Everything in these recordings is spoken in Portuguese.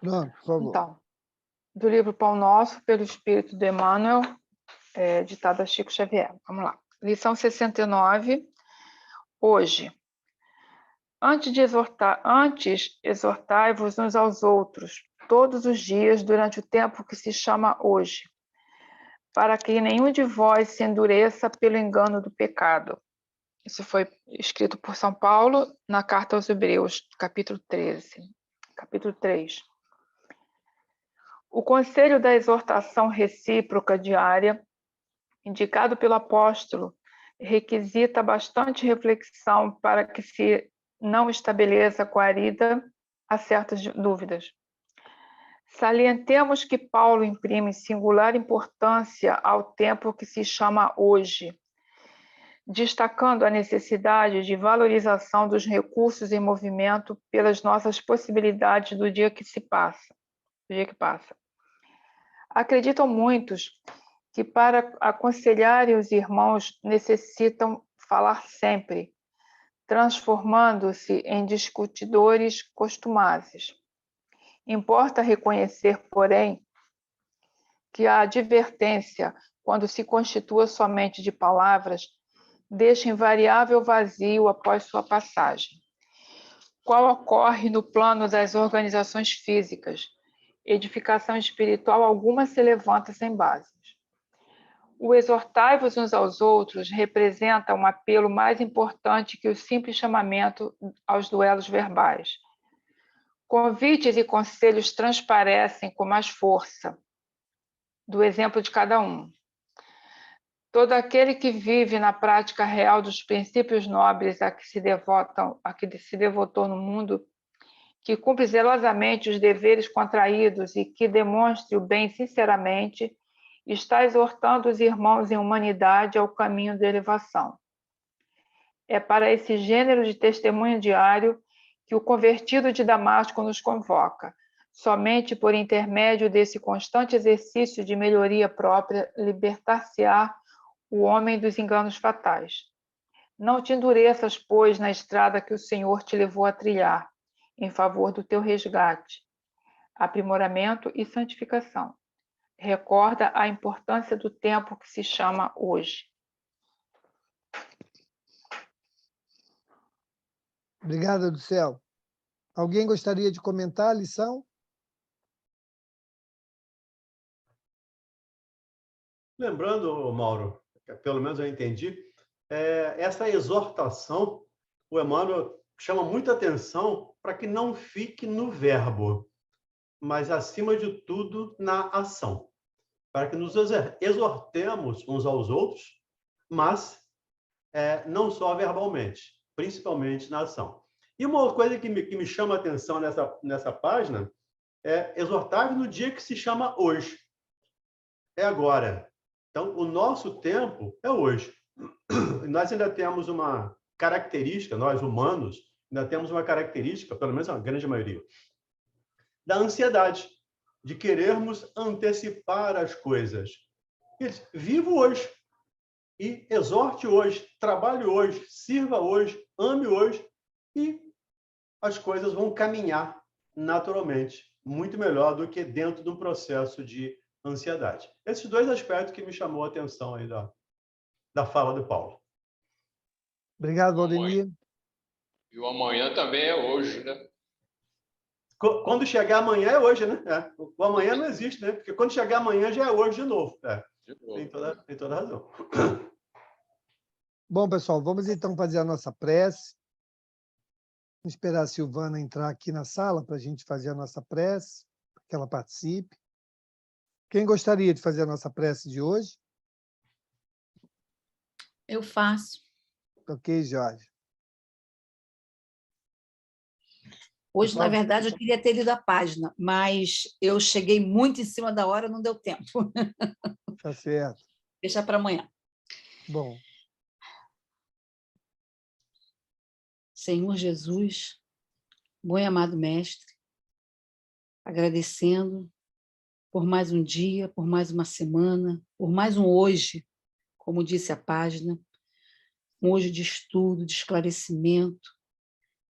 Pronto, por favor. Então, do livro Pão Nosso, pelo Espírito de Emmanuel, ditado a Chico Xavier. Vamos lá. Lição 69. Hoje. Antes exortai-vos uns aos outros, todos os dias, durante o tempo que se chama hoje, para que nenhum de vós se endureça pelo engano do pecado. Isso foi escrito por São Paulo na Carta aos Hebreus, capítulo 13. Capítulo 3. O conselho da exortação recíproca diária, indicado pelo apóstolo, requisita bastante reflexão para que se não estabeleça guarida a certas dúvidas. Salientemos que Paulo imprime singular importância ao tempo que se chama hoje, destacando a necessidade de valorização dos recursos em movimento pelas nossas possibilidades do dia que passa. Acreditam muitos que para aconselharem os irmãos necessitam falar sempre, transformando-se em discutidores costumazes. Importa reconhecer, porém, que a advertência, quando se constitua somente de palavras, deixa invariável vazio após sua passagem, qual ocorre no plano das organizações físicas. Edificação espiritual alguma se levanta sem bases. O exortai-vos uns aos outros representa um apelo mais importante que o simples chamamento aos duelos verbais. Convites e conselhos transparecem com mais força do exemplo de cada um. Todo aquele que vive na prática real dos princípios nobres a que se devotou no mundo, que cumpre zelosamente os deveres contraídos e que demonstre o bem sinceramente, está exortando os irmãos em humanidade ao caminho da elevação. É para esse gênero de testemunho diário que o convertido de Damasco nos convoca. Somente por intermédio desse constante exercício de melhoria própria, libertar-se-á o homem dos enganos fatais. Não te endureças, pois, na estrada que o Senhor te levou a trilhar, em favor do teu resgate, aprimoramento e santificação. Recorda a importância do tempo que se chama hoje. Obrigada, do céu. Alguém gostaria de comentar a lição? Lembrando, Mauro, pelo menos eu entendi, essa exortação, o Emmanuel chama muita atenção para que não fique no verbo, mas, acima de tudo, na ação. Para que nos exortemos uns aos outros, mas não só verbalmente, principalmente na ação. E uma outra coisa que me chama a atenção nessa página é exortar no dia que se chama hoje. É agora. Então, o nosso tempo é hoje. Nós ainda temos uma característica, nós humanos, ainda temos uma característica, pelo menos a grande maioria, da ansiedade, de querermos antecipar as coisas. Vivo hoje e exorte hoje, trabalhe hoje, sirva hoje, ame hoje e as coisas vão caminhar naturalmente, muito melhor do que dentro de um processo de ansiedade. Esses dois aspectos que me chamou a atenção aí da fala do Paulo. Obrigado, Valdemir. E o amanhã também é hoje, né? Quando chegar amanhã é hoje, né? O amanhã não existe, né? Porque quando chegar amanhã já é hoje de novo. De novo. Tem toda razão. Bom, pessoal, vamos então fazer a nossa prece. Vamos esperar a Silvana entrar aqui na sala para a gente fazer a nossa prece, para que ela participe. Quem gostaria de fazer a nossa prece de hoje? Eu faço. Ok, Jorge. Hoje, na verdade, eu queria ter lido a página, mas eu cheguei muito em cima da hora, não deu tempo. Tá certo. Deixa para amanhã. Bom. Senhor Jesus, bom e amado Mestre, agradecendo por mais um dia, por mais uma semana, por mais um hoje, como disse a página, um hoje de estudo, de esclarecimento,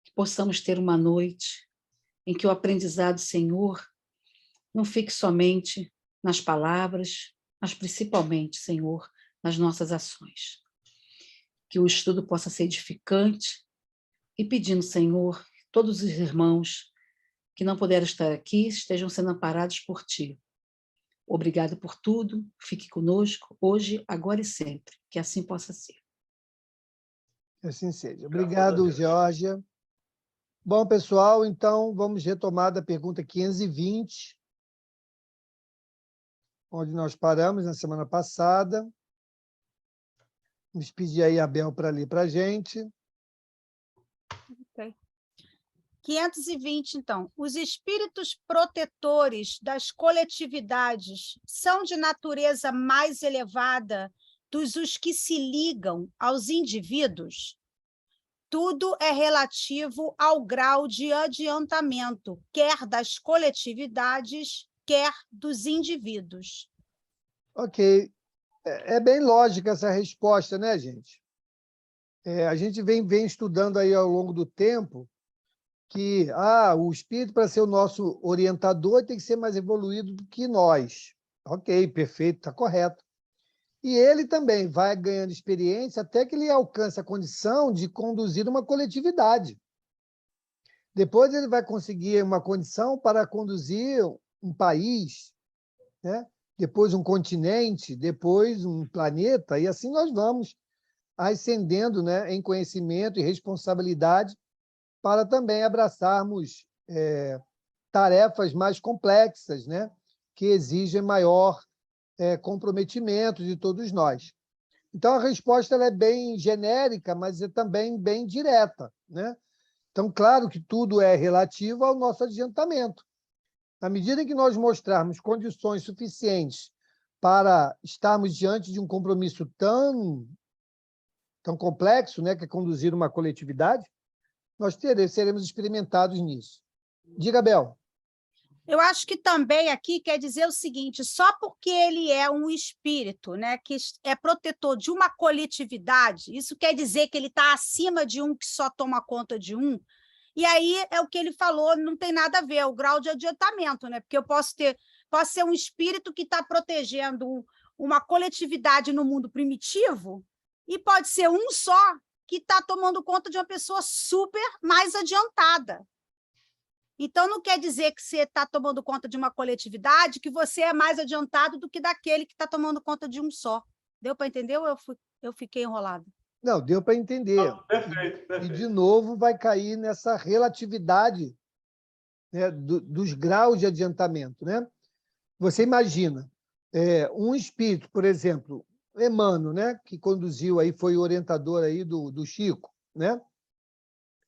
que possamos ter uma noite em que o aprendizado, Senhor, não fique somente nas palavras, mas principalmente, Senhor, nas nossas ações. Que o estudo possa ser edificante e pedindo, Senhor, todos os irmãos que não puderam estar aqui estejam sendo amparados por Ti. Obrigado por tudo, fique conosco hoje, agora e sempre, que assim possa ser. Que assim seja. Graças a Obrigado, Deus. Geórgia. Bom, pessoal, então vamos retomar da pergunta 520, onde nós paramos na semana passada. Vamos pedir aí a Abel para ler para a gente. Ok. 520, então. Os espíritos protetores das coletividades são de natureza mais elevada dos os que se ligam aos indivíduos? Tudo é relativo ao grau de adiantamento, quer das coletividades, quer dos indivíduos. Ok. É bem lógica essa resposta, né, gente? A gente vem estudando aí ao longo do tempo que o espírito, para ser o nosso orientador, tem que ser mais evoluído do que nós. Ok, perfeito, está correto. E ele também vai ganhando experiência até que ele alcance a condição de conduzir uma coletividade. Depois ele vai conseguir uma condição para conduzir um país, né? Depois um continente, depois um planeta, e assim nós vamos ascendendo, né, em conhecimento e responsabilidade para também abraçarmos tarefas mais complexas, né, que exigem maior comprometimento de todos nós. Então, a resposta ela é bem genérica, mas é também bem direta, né? Então, claro que tudo é relativo ao nosso adiantamento. Na medida em que nós mostrarmos condições suficientes para estarmos diante de um compromisso tão complexo, né, que é conduzir uma coletividade, nós seremos experimentados nisso. Diga, Bel. Eu acho que também aqui quer dizer o seguinte, só porque ele é um espírito, né, que é protetor de uma coletividade, isso quer dizer que ele está acima de um que só toma conta de um, e aí é o que ele falou, não tem nada a ver, é o grau de adiantamento, né? Porque eu posso ser um espírito que está protegendo uma coletividade no mundo primitivo, e pode ser um só que está tomando conta de uma pessoa super mais adiantada. Então, não quer dizer que você está tomando conta de uma coletividade que você é mais adiantado do que daquele que está tomando conta de um só. Deu para entender ou eu fiquei enrolada? Não, deu para entender. Perfeito, E, perfeito. de novo, vai cair nessa relatividade, né, dos graus de adiantamento, né? Você imagina, um espírito, por exemplo, Emmanuel, né, que conduziu aí, foi o orientador aí do Chico, né?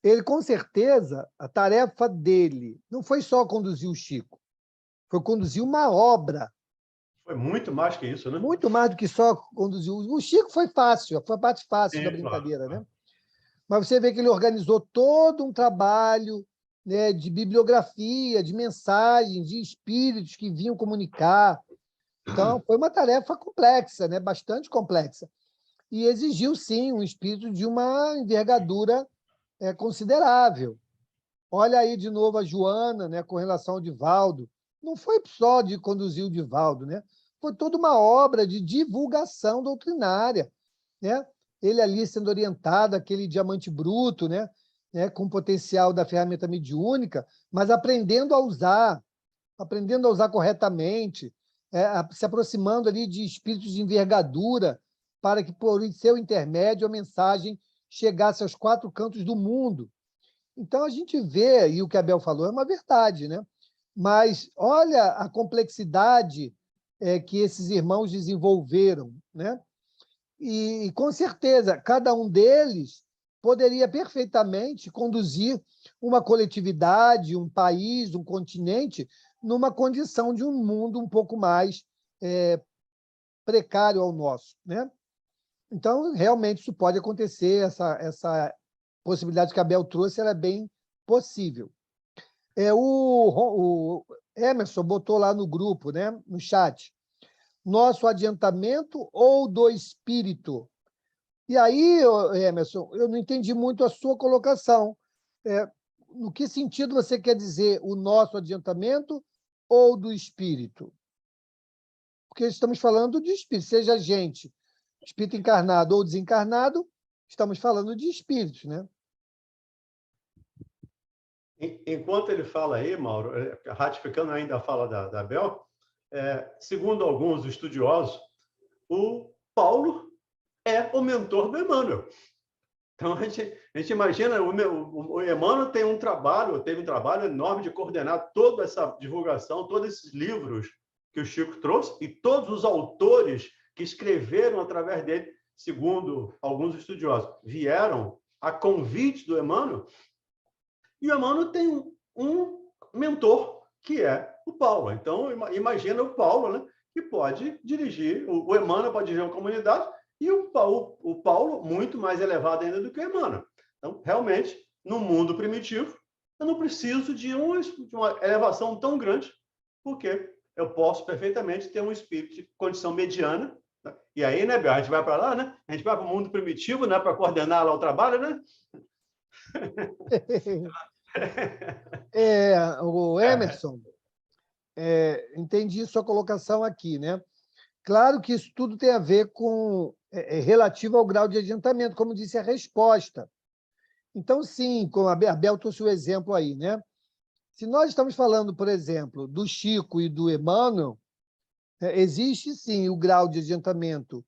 Ele, com certeza, a tarefa dele não foi só conduzir o Chico, foi conduzir uma obra. Foi muito mais que isso, né? Muito mais do que só conduzir. O Chico foi fácil, foi a parte fácil Sim, da brincadeira, claro. né? Mas você vê que ele organizou todo um trabalho, né, de bibliografia, de mensagens, de espíritos que vinham comunicar. Então, foi uma tarefa complexa, né? Bastante complexa. E exigiu, sim, um espírito de uma envergadura considerável. Olha aí de novo a Joana, né, com relação ao Divaldo. Não foi só de conduzir o Divaldo, né? Foi toda uma obra de divulgação doutrinária, né? Ele ali sendo orientado, aquele diamante bruto, né? Com o potencial da ferramenta mediúnica, mas aprendendo a usar corretamente, se aproximando ali de espíritos de envergadura, para que, por seu intermédio, a mensagem chegasse aos 4 cantos do mundo. Então, a gente vê, e o que a Bel falou é uma verdade, né? Mas olha a complexidade que esses irmãos desenvolveram, né? E, com certeza, cada um deles poderia perfeitamente conduzir uma coletividade, um país, um continente, numa condição de um mundo um pouco mais precário ao nosso, né? Então, realmente, isso pode acontecer, essa possibilidade que a Bel trouxe, ela é bem possível. O Emerson botou lá no grupo, né, no chat, nosso adiantamento ou do espírito? E aí, Emerson, eu não entendi muito a sua colocação. No que sentido você quer dizer o nosso adiantamento ou do espírito? Porque estamos falando de espírito, seja gente, espírito encarnado ou desencarnado, estamos falando de espíritos, né? Enquanto ele fala aí, Mauro, ratificando ainda a fala da Bel, segundo alguns estudiosos, o Paulo é o mentor do Emmanuel. Então, a gente imagina, o Emmanuel teve um trabalho enorme de coordenar toda essa divulgação, todos esses livros que o Chico trouxe, e todos os autores que escreveram através dele, segundo alguns estudiosos, vieram a convite do Emmanuel, e o Emmanuel tem um mentor, que é o Paulo. Então, imagina o Paulo, né, que pode dirigir, o Emmanuel pode dirigir uma comunidade, e o Paulo, muito mais elevado ainda do que o Emmanuel. Então, realmente, no mundo primitivo, eu não preciso de uma elevação tão grande, porque eu posso perfeitamente ter um espírito de condição mediana. Né? E aí, né, Bel, a gente vai para lá, né? A gente vai para o mundo primitivo, né, para coordenar lá o trabalho, né? O Emerson, entendi sua colocação aqui, né? Claro que isso tudo tem a ver com relativo ao grau de adiantamento, como disse a resposta. Então, sim, como a Bel trouxe o exemplo aí, né? Se nós estamos falando, por exemplo, do Chico e do Emmanuel, existe, sim, o grau de adiantamento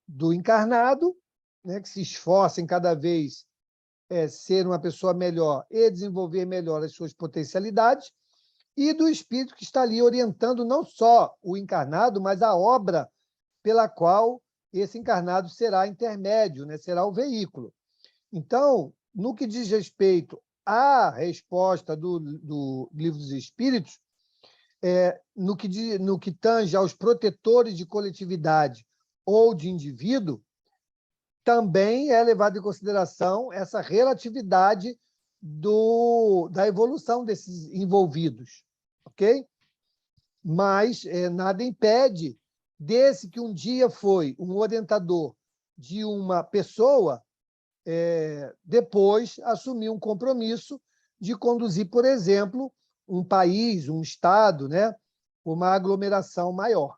do encarnado, né, que se esforça em cada vez ser uma pessoa melhor e desenvolver melhor as suas potencialidades, e do espírito que está ali orientando não só o encarnado, mas a obra pela qual esse encarnado será intermédio, né? Será o veículo. Então, no que diz respeito à resposta do Livro dos Espíritos, no que tange aos protetores de coletividade ou de indivíduo, também é levado em consideração essa relatividade da evolução desses envolvidos, ok? Mas nada impede desse que um dia foi um orientador de uma pessoa, depois assumir um compromisso de conduzir, por exemplo, um país, um estado, né? Uma aglomeração maior.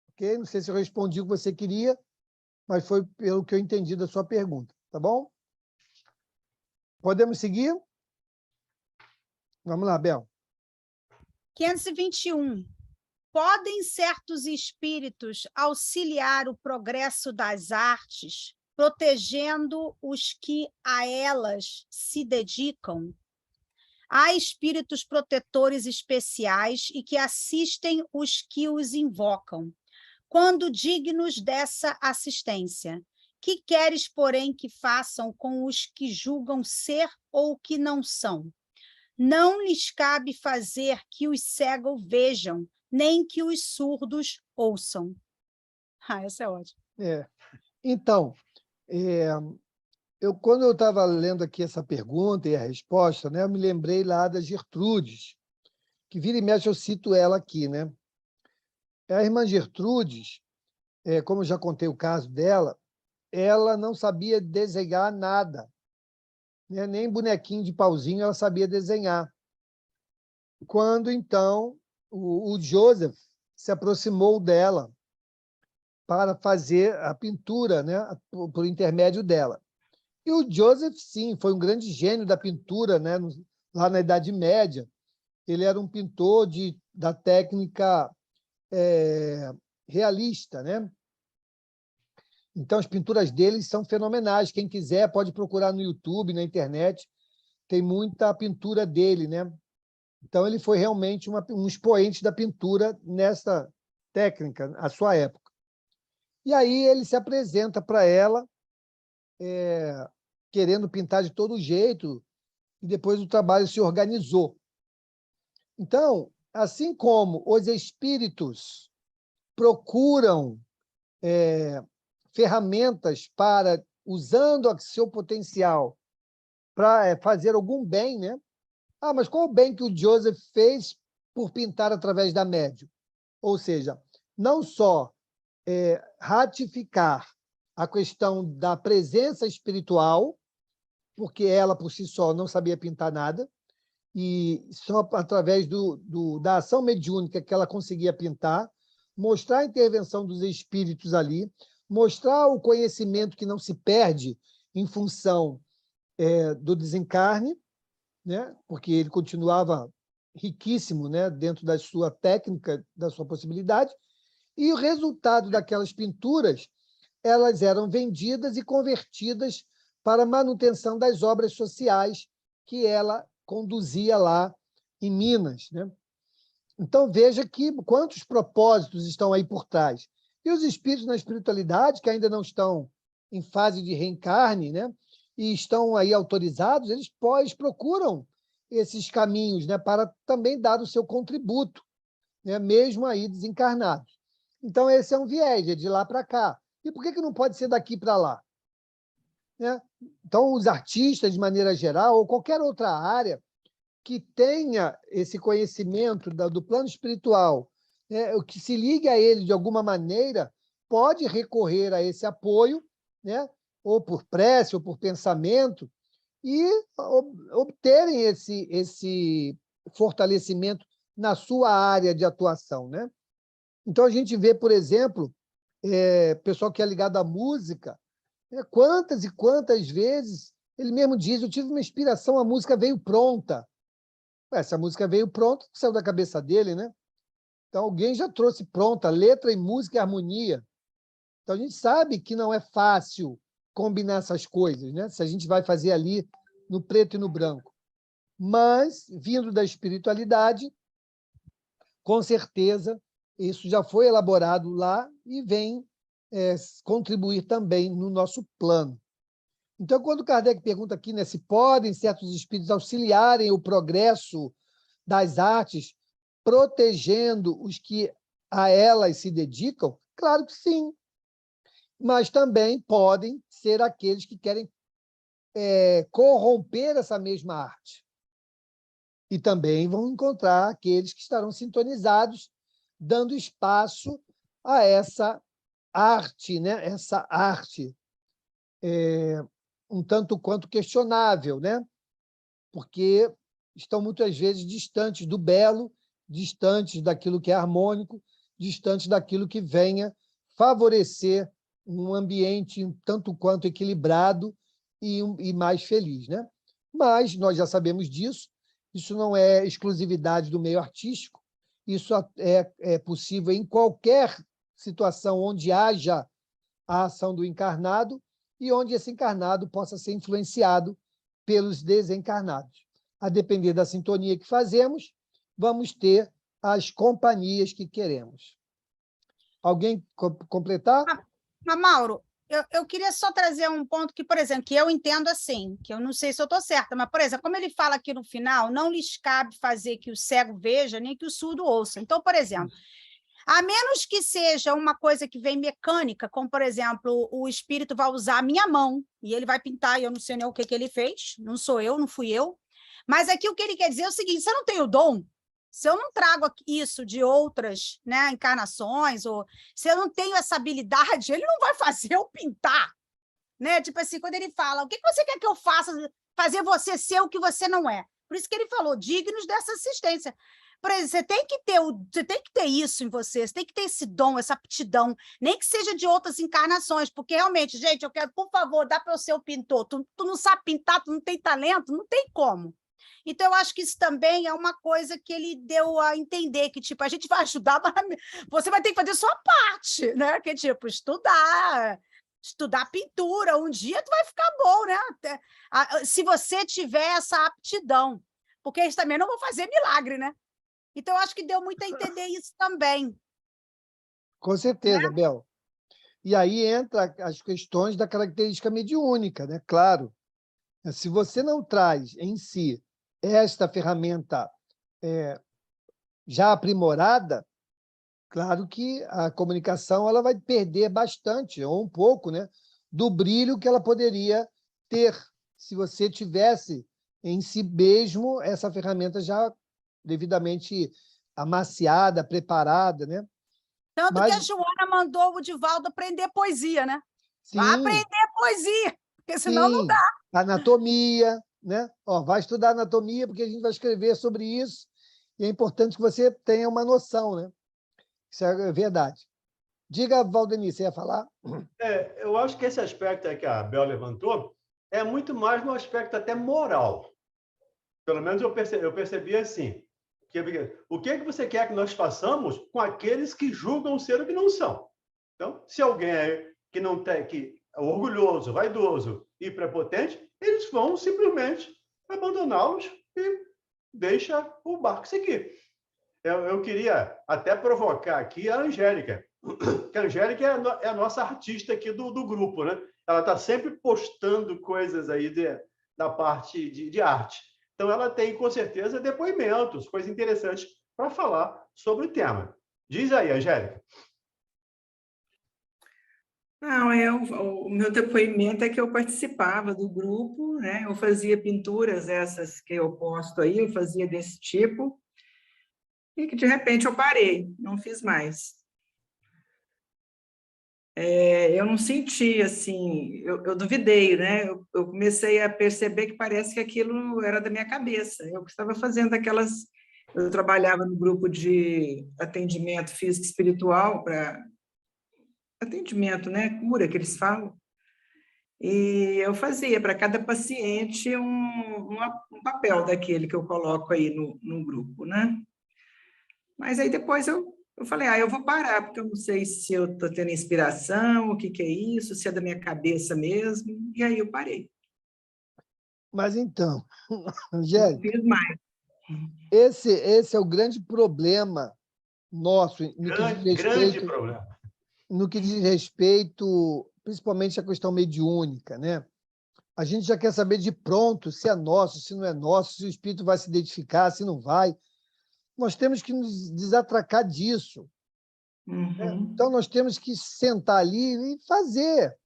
Ok? Não sei se eu respondi o que você queria, mas foi pelo que eu entendi da sua pergunta, tá bom? Podemos seguir? Vamos lá, Bel. 521. Podem certos espíritos auxiliar o progresso das artes, protegendo os que a elas se dedicam? Há espíritos protetores especiais e que assistem os que os invocam, quando dignos dessa assistência. Que queres, porém, que façam com os que julgam ser ou que não são? Não lhes cabe fazer que os cegos vejam, nem que os surdos ouçam. Essa é ótima. Então, quando eu estava lendo aqui essa pergunta e a resposta, né, eu me lembrei lá da Gertrudes, que vira e mexe eu cito ela aqui, né? A irmã Gertrudes, como eu já contei o caso dela, ela não sabia desenhar nada, né? Nem bonequinho de pauzinho ela sabia desenhar. Quando, então, o Joseph se aproximou dela para fazer a pintura, né, por intermédio dela. E o Joseph, sim, foi um grande gênio da pintura, né, lá na Idade Média. Ele era um pintor da técnica realista, né? Então, as pinturas dele são fenomenais. Quem quiser pode procurar no YouTube, na internet. Tem muita pintura dele, né? Então, ele foi realmente um expoente da pintura nessa técnica, à sua época. E aí ele se apresenta para ela, querendo pintar de todo jeito, e depois o trabalho se organizou. Então, assim como os espíritos procuram ferramentas para, usando o seu potencial para fazer algum bem, né? Mas qual o bem que o Joseph fez por pintar através da médium? Ou seja, não só ratificar a questão da presença espiritual, porque ela, por si só, não sabia pintar nada, e só através da ação mediúnica que ela conseguia pintar, mostrar a intervenção dos espíritos ali, mostrar o conhecimento que não se perde em função do desencarne, né? Porque ele continuava riquíssimo, né? Dentro da sua técnica, da sua possibilidade, e o resultado daquelas pinturas, elas eram vendidas e convertidas para a manutenção das obras sociais que ela conduzia lá em Minas, né? Então, veja que quantos propósitos estão aí por trás. E os espíritos na espiritualidade, que ainda não estão em fase de reencarne, né? E estão aí autorizados, eles procuram esses caminhos, né? Para também dar o seu contributo, né? Mesmo aí desencarnados. Então, esse é um viés, é de lá para cá. E por que não pode ser daqui para lá? Né? Então, os artistas, de maneira geral, ou qualquer outra área que tenha esse conhecimento do plano espiritual, né, que se ligue a ele de alguma maneira, pode recorrer a esse apoio, né, ou por prece, ou por pensamento, e obterem esse fortalecimento na sua área de atuação, né? Então, a gente vê, por exemplo, pessoal que é ligado à música, quantas e quantas vezes ele mesmo diz: eu tive uma inspiração, a música veio pronta. Essa música veio pronta, saiu da cabeça dele, né? Então, alguém já trouxe pronta letra e música e harmonia. Então, a gente sabe que não é fácil combinar essas coisas, né? Se a gente vai fazer ali no preto e no branco. Mas, vindo da espiritualidade, com certeza, isso já foi elaborado lá e vem contribuir também no nosso plano. Então, quando Kardec pergunta aqui, né, se podem certos espíritos auxiliarem o progresso das artes, protegendo os que a elas se dedicam, claro que sim. Mas também podem ser aqueles que querem corromper essa mesma arte. E também vão encontrar aqueles que estarão sintonizados, dando espaço a essa arte, né? Essa arte um tanto quanto questionável, né? Porque estão muitas vezes distantes do belo, distantes daquilo que é harmônico, distantes daquilo que venha favorecer um ambiente um tanto quanto equilibrado e mais feliz, né? Mas nós já sabemos disso, isso não é exclusividade do meio artístico, isso é possível em qualquer situação onde haja a ação do encarnado e onde esse encarnado possa ser influenciado pelos desencarnados. A depender da sintonia que fazemos, vamos ter as companhias que queremos. Alguém completar? Mas, Mauro, eu queria só trazer um ponto que, por exemplo, que eu entendo assim, que eu não sei se eu estou certa, mas, por exemplo, como ele fala aqui no final, não lhes cabe fazer que o cego veja, nem que o surdo ouça. Então, por exemplo, a menos que seja uma coisa que vem mecânica, como, por exemplo, o espírito vai usar a minha mão e ele vai pintar, e eu não sei nem o que ele fez, não sou eu, não fui eu. Mas aqui o que ele quer dizer é o seguinte: se eu não tenho dom, se eu não trago isso de outras, né, encarnações, ou se eu não tenho essa habilidade, ele não vai fazer eu pintar. Né? Tipo assim, quando ele fala, o que você quer que eu faça? Fazer você ser o que você não é. Por isso que ele falou, dignos dessa assistência. Por exemplo, você tem que ter isso em você, você tem que ter esse dom, essa aptidão, nem que seja de outras encarnações, porque realmente, gente, eu quero, por favor, dá para eu ser o pintor. Tu não sabe pintar, tu não tem talento, não tem como. Então, eu acho que isso também é uma coisa que ele deu a entender, que, tipo, a gente vai ajudar, mas você vai ter que fazer a sua parte, né? Que, tipo, estudar pintura, um dia tu vai ficar bom, né? Se você tiver essa aptidão, porque eles também não vão fazer milagre, né? Então, eu acho que deu muito a entender isso também. Com certeza, Né? Bel. E aí entra as questões da característica mediúnica, né? Claro. Se você não traz em si esta ferramenta já aprimorada, claro que a comunicação ela vai perder bastante, ou um pouco, né, do brilho que ela poderia ter se você tivesse em si mesmo essa ferramenta já devidamente amaciada, preparada, né? Tanto Mas, que a Joana mandou o Divaldo aprender poesia, né? sim, Vai aprender poesia, porque senão não sim, dá. anatomia, né? Ó, vai estudar anatomia, porque a gente vai escrever sobre isso, e é importante que você tenha uma noção, né? Isso é verdade. Diga, Valdemir, você ia falar? Eu acho que esse aspecto aí que a Bel levantou é muito mais no aspecto até moral. Pelo menos eu percebi assim. O que você quer que nós façamos com aqueles que julgam ser o que não são? Então, se alguém é que não tem, que é orgulhoso, vaidoso e prepotente, eles vão simplesmente abandoná-los e deixa o barco seguir. Eu queria até provocar aqui a Angélica, que a Angélica é a nossa artista aqui do grupo, né? Ela está sempre postando coisas aí da parte de arte. Então, ela tem, com certeza, depoimentos, coisas interessantes para falar sobre o tema. Diz aí, Angélica. Não, o meu depoimento é que eu participava do grupo, né? Eu fazia pinturas essas que eu posto aí, eu fazia desse tipo, e que de repente eu parei, não fiz mais. Eu não senti assim, eu duvidei, né? Eu comecei a perceber que parece que aquilo era da minha cabeça. Eu estava fazendo aquelas. Eu trabalhava no grupo de atendimento físico e espiritual para atendimento, né? Cura que eles falam. E eu fazia para cada paciente um papel daquele que eu coloco aí no grupo, né? Mas aí depois eu falei, eu vou parar, porque eu não sei se eu estou tendo inspiração, o que é isso, se é da minha cabeça mesmo, e aí eu parei. Mas então, Não Angélica, fiz mais. esse é o grande problema nosso Grande problema. no que diz respeito, principalmente à questão mediúnica, né? A gente já quer saber de pronto se é nosso, se não é nosso, se o espírito vai se identificar, se não vai. Nós temos que nos desatracar disso. Né? Então, nós temos que sentar ali e fazer.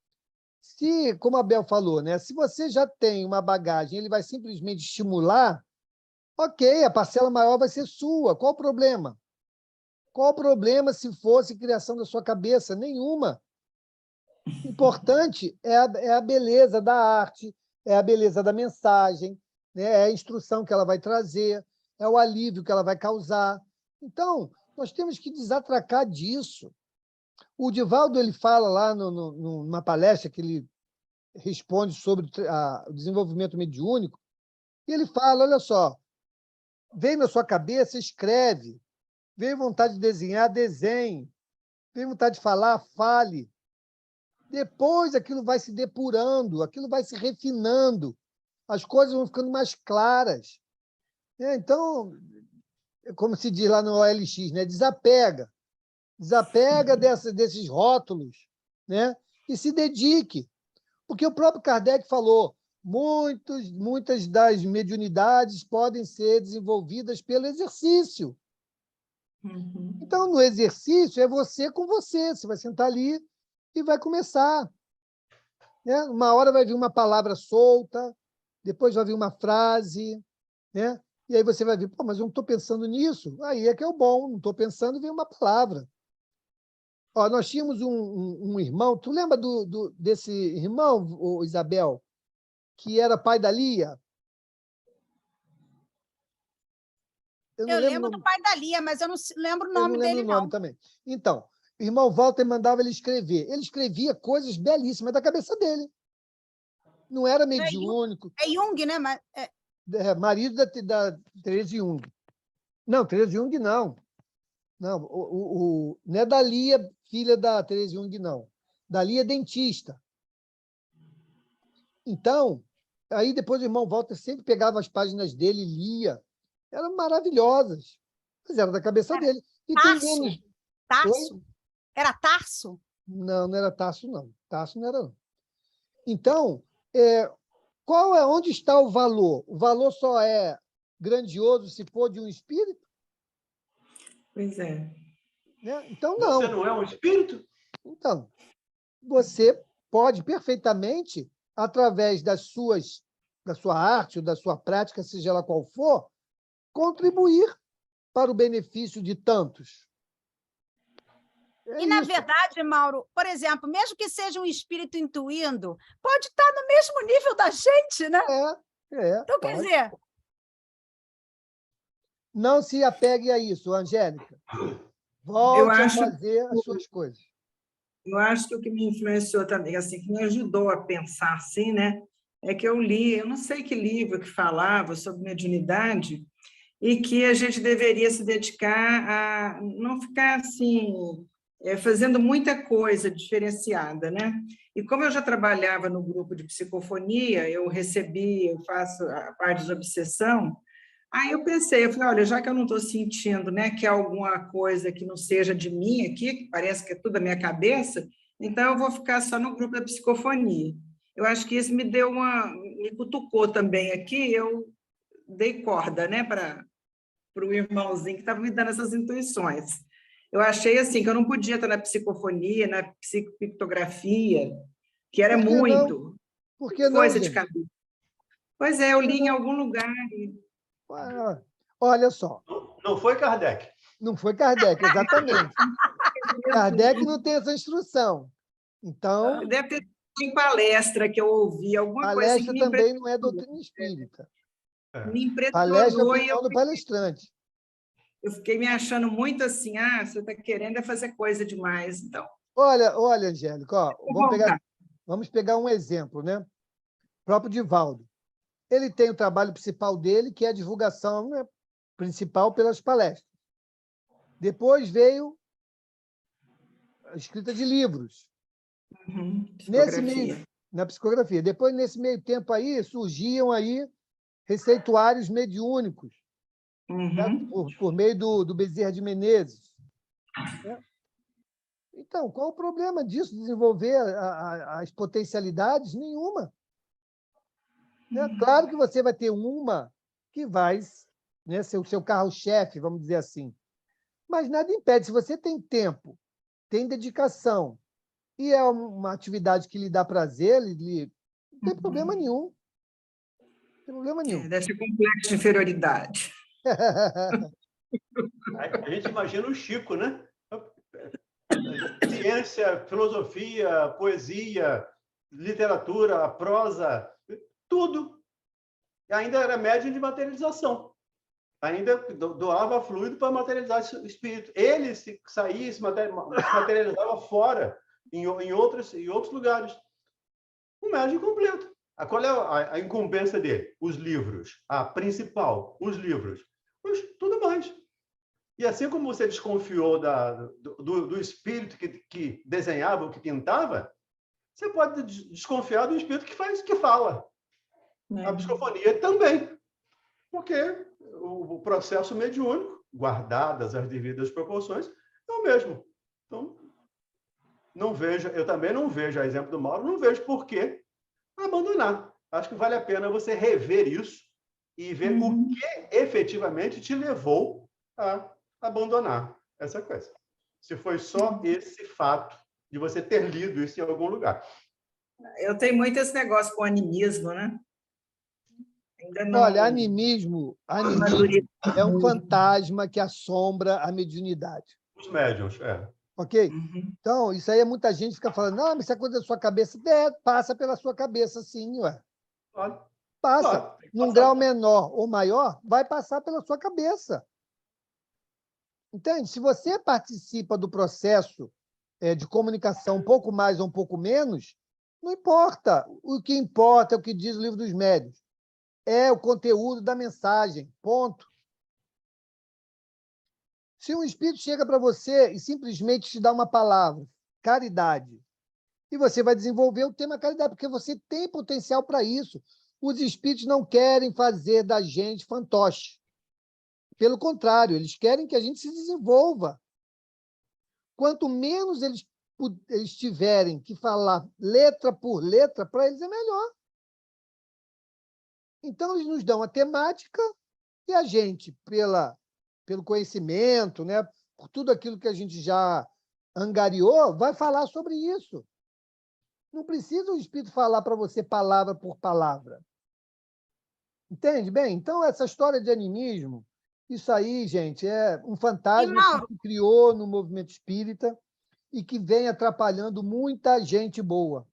Se, como a Bel falou, né? Se você já tem uma bagagem, ele vai simplesmente estimular, ok, a parcela maior vai ser sua. Qual o problema? Qual o problema se fosse criação da sua cabeça? Nenhuma. Importante é a beleza da arte, é a beleza da mensagem, né? É a instrução que ela vai trazer, é o alívio que ela vai causar. Então, nós temos que desatracar disso. O Divaldo ele fala lá numa palestra que ele responde sobre o desenvolvimento mediúnico, e ele fala, olha só, vem na sua cabeça, escreve, vem vontade de desenhar, desenhe, vem vontade de falar, fale. Depois aquilo vai se depurando, aquilo vai se refinando, as coisas vão ficando mais claras. Então, como se diz lá no OLX, né? Desapega desses rótulos, né? E se dedique. Porque o próprio Kardec falou, muitas das mediunidades podem ser desenvolvidas pelo exercício. Então, no exercício, é você com você. Você vai sentar ali e vai começar. Né? Uma hora vai vir uma palavra solta, depois vai vir uma frase, né? E aí você vai ver, mas eu não estou pensando nisso. Aí é que é o bom, não estou pensando, vem uma palavra. Ó, nós tínhamos um irmão, tu lembra desse irmão, Isabel, que era pai da Lia? Eu lembro do pai da Lia, mas eu não lembro o nome dele, não. Eu não lembro o nome também. Então, o irmão Walter mandava ele escrever. Ele escrevia coisas belíssimas da cabeça dele. Não era mediúnico. É Jung, né? Marido da Therese Jung. Não, Therese Jung não. Não, não é da Lia, filha da Therese Jung, não. Da Lia dentista. Então, aí depois o irmão Walter sempre pegava as páginas dele e lia. Eram maravilhosas, mas era da cabeça dele. E Tarso? Tarso? Oi? Era Tarso? Não, não era Tarso, não. Tarso não era, não. Então, onde está o valor? O valor só é grandioso se for de um espírito? Pois é. Né? Então, não. Você não é um espírito? Então, você pode perfeitamente, através da sua arte ou da sua prática, seja ela qual for, contribuir para o benefício de tantos. Na verdade, Mauro, por exemplo, mesmo que seja um espírito intuindo, pode estar no mesmo nível da gente, né? Então, quer pode. dizer, Não se apegue a isso, Angélica. Eu Volte a acho, fazer as suas coisas. eu acho que o que me influenciou também, assim, que me ajudou a pensar assim, né, é que eu li, eu não sei que livro que falava sobre mediunidade, e que a gente deveria se dedicar a não ficar assim, fazendo muita coisa diferenciada, né? E como eu já trabalhava no grupo de psicofonia, eu faço a parte de obsessão, aí eu pensei, eu falei, olha, já que eu não estou sentindo, né, que é alguma coisa que não seja de mim aqui, que parece que é tudo da minha cabeça, então eu vou ficar só no grupo da psicofonia. Eu acho que isso me cutucou também aqui, eu dei corda, né, para o irmãozinho que estava me dando essas intuições. Eu achei assim que eu não podia estar na psicofonia, na psicopictografia, que era Por que não? muito Por que não, coisa de gente? cabeça. Pois é, eu Por que li em não? algum lugar. Olha só, Não foi Kardec. não foi Kardec, exatamente. Kardec não tem essa instrução. Então, Deve ter sido em palestra que eu ouvi, alguma coisa assim que palestra também não é doutrina espírita. me Palestra é a impressionou e opinião do palestrante. eu fiquei me achando muito assim, você está querendo fazer coisa demais, então. Olha, Angélica, ó, Vou voltar. vamos pegar um exemplo, né? O próprio Divaldo. Ele tem o trabalho principal dele, que é a divulgação, né, principal pelas palestras. Depois veio a escrita de livros. Nesse meio, na psicografia. Depois, nesse meio tempo aí, surgiam aí receituários mediúnicos, né, por meio do Bezerra de Menezes. Né? Então, qual o problema disso, desenvolver as potencialidades? Nenhuma. Né? Claro que você vai ter uma que vai, né, ser o seu carro-chefe, vamos dizer assim. Mas nada impede, se você tem tempo, tem dedicação, e é uma atividade que lhe dá prazer, não tem problema nenhum. Não tem problema nenhum. Deve ser complexo de inferioridade. A gente imagina o Chico, né? Ciência, filosofia, poesia, literatura, prosa, tudo. E ainda era médium de materialização. Ainda doava fluido para materializar o espírito. Ele saía, se materializava fora, em outros lugares. Um médium completo. Qual é a incumbência dele? Os livros. A principal, os livros. Mas tudo mais. E assim como você desconfiou do espírito que desenhava, que pintava, você pode desconfiar do espírito que fala. A psicofonia também. Porque o processo mediúnico, guardadas as devidas proporções, é o mesmo. Então, eu também não vejo, a exemplo do Mauro, não vejo por que abandonar. Acho que vale a pena você rever isso e ver o que efetivamente te levou a abandonar essa coisa. Se foi só esse fato de você ter lido isso em algum lugar. Eu tenho muito esse negócio com animismo, né? Ainda não... Olha, animismo é um fantasma que assombra a mediunidade. Os médiuns, Ok? Então, isso aí muita gente fica falando, não, mas isso é coisa da sua cabeça. Passa pela sua cabeça, sim, ué. Passa. Claro, Num grau menor ou maior, vai passar pela sua cabeça. Entende? Se você participa do processo de comunicação um pouco mais ou um pouco menos, não importa. O que importa é o que diz o Livro dos Médiuns. É o conteúdo da mensagem. Ponto. Se um espírito chega para você e simplesmente te dá uma palavra, caridade, e você vai desenvolver o tema caridade, porque você tem potencial para isso. Os espíritos não querem fazer da gente fantoche. Pelo contrário, eles querem que a gente se desenvolva. Quanto menos eles tiverem que falar letra por letra, para eles é melhor. Então, eles nos dão a temática e a gente, pelo conhecimento, né, por tudo aquilo que a gente já angariou, vai falar sobre isso. Não precisa o espírito falar para você palavra por palavra. Entende? Bem, então, essa história de animismo, isso aí, gente, é um fantasma que se criou no movimento espírita e que vem atrapalhando muita gente boa.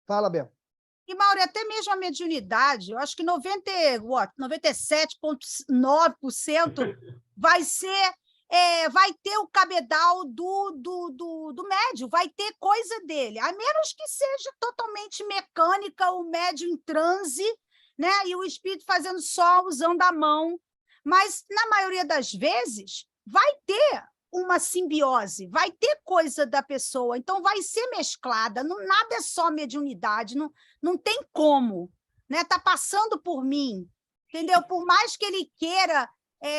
Fala, Bel. E, Mauro, até mesmo a mediunidade, eu acho que 97,9% vai ser, vai ter o cabedal do médium, vai ter coisa dele, a menos que seja totalmente mecânica, o médium em transe, né? E o espírito fazendo só usando a mão. Mas, na maioria das vezes, vai ter uma simbiose, vai ter coisa da pessoa, então vai ser mesclada, não, nada é só mediunidade, não tem como, né? Tá passando por mim, entendeu? Por mais que ele queira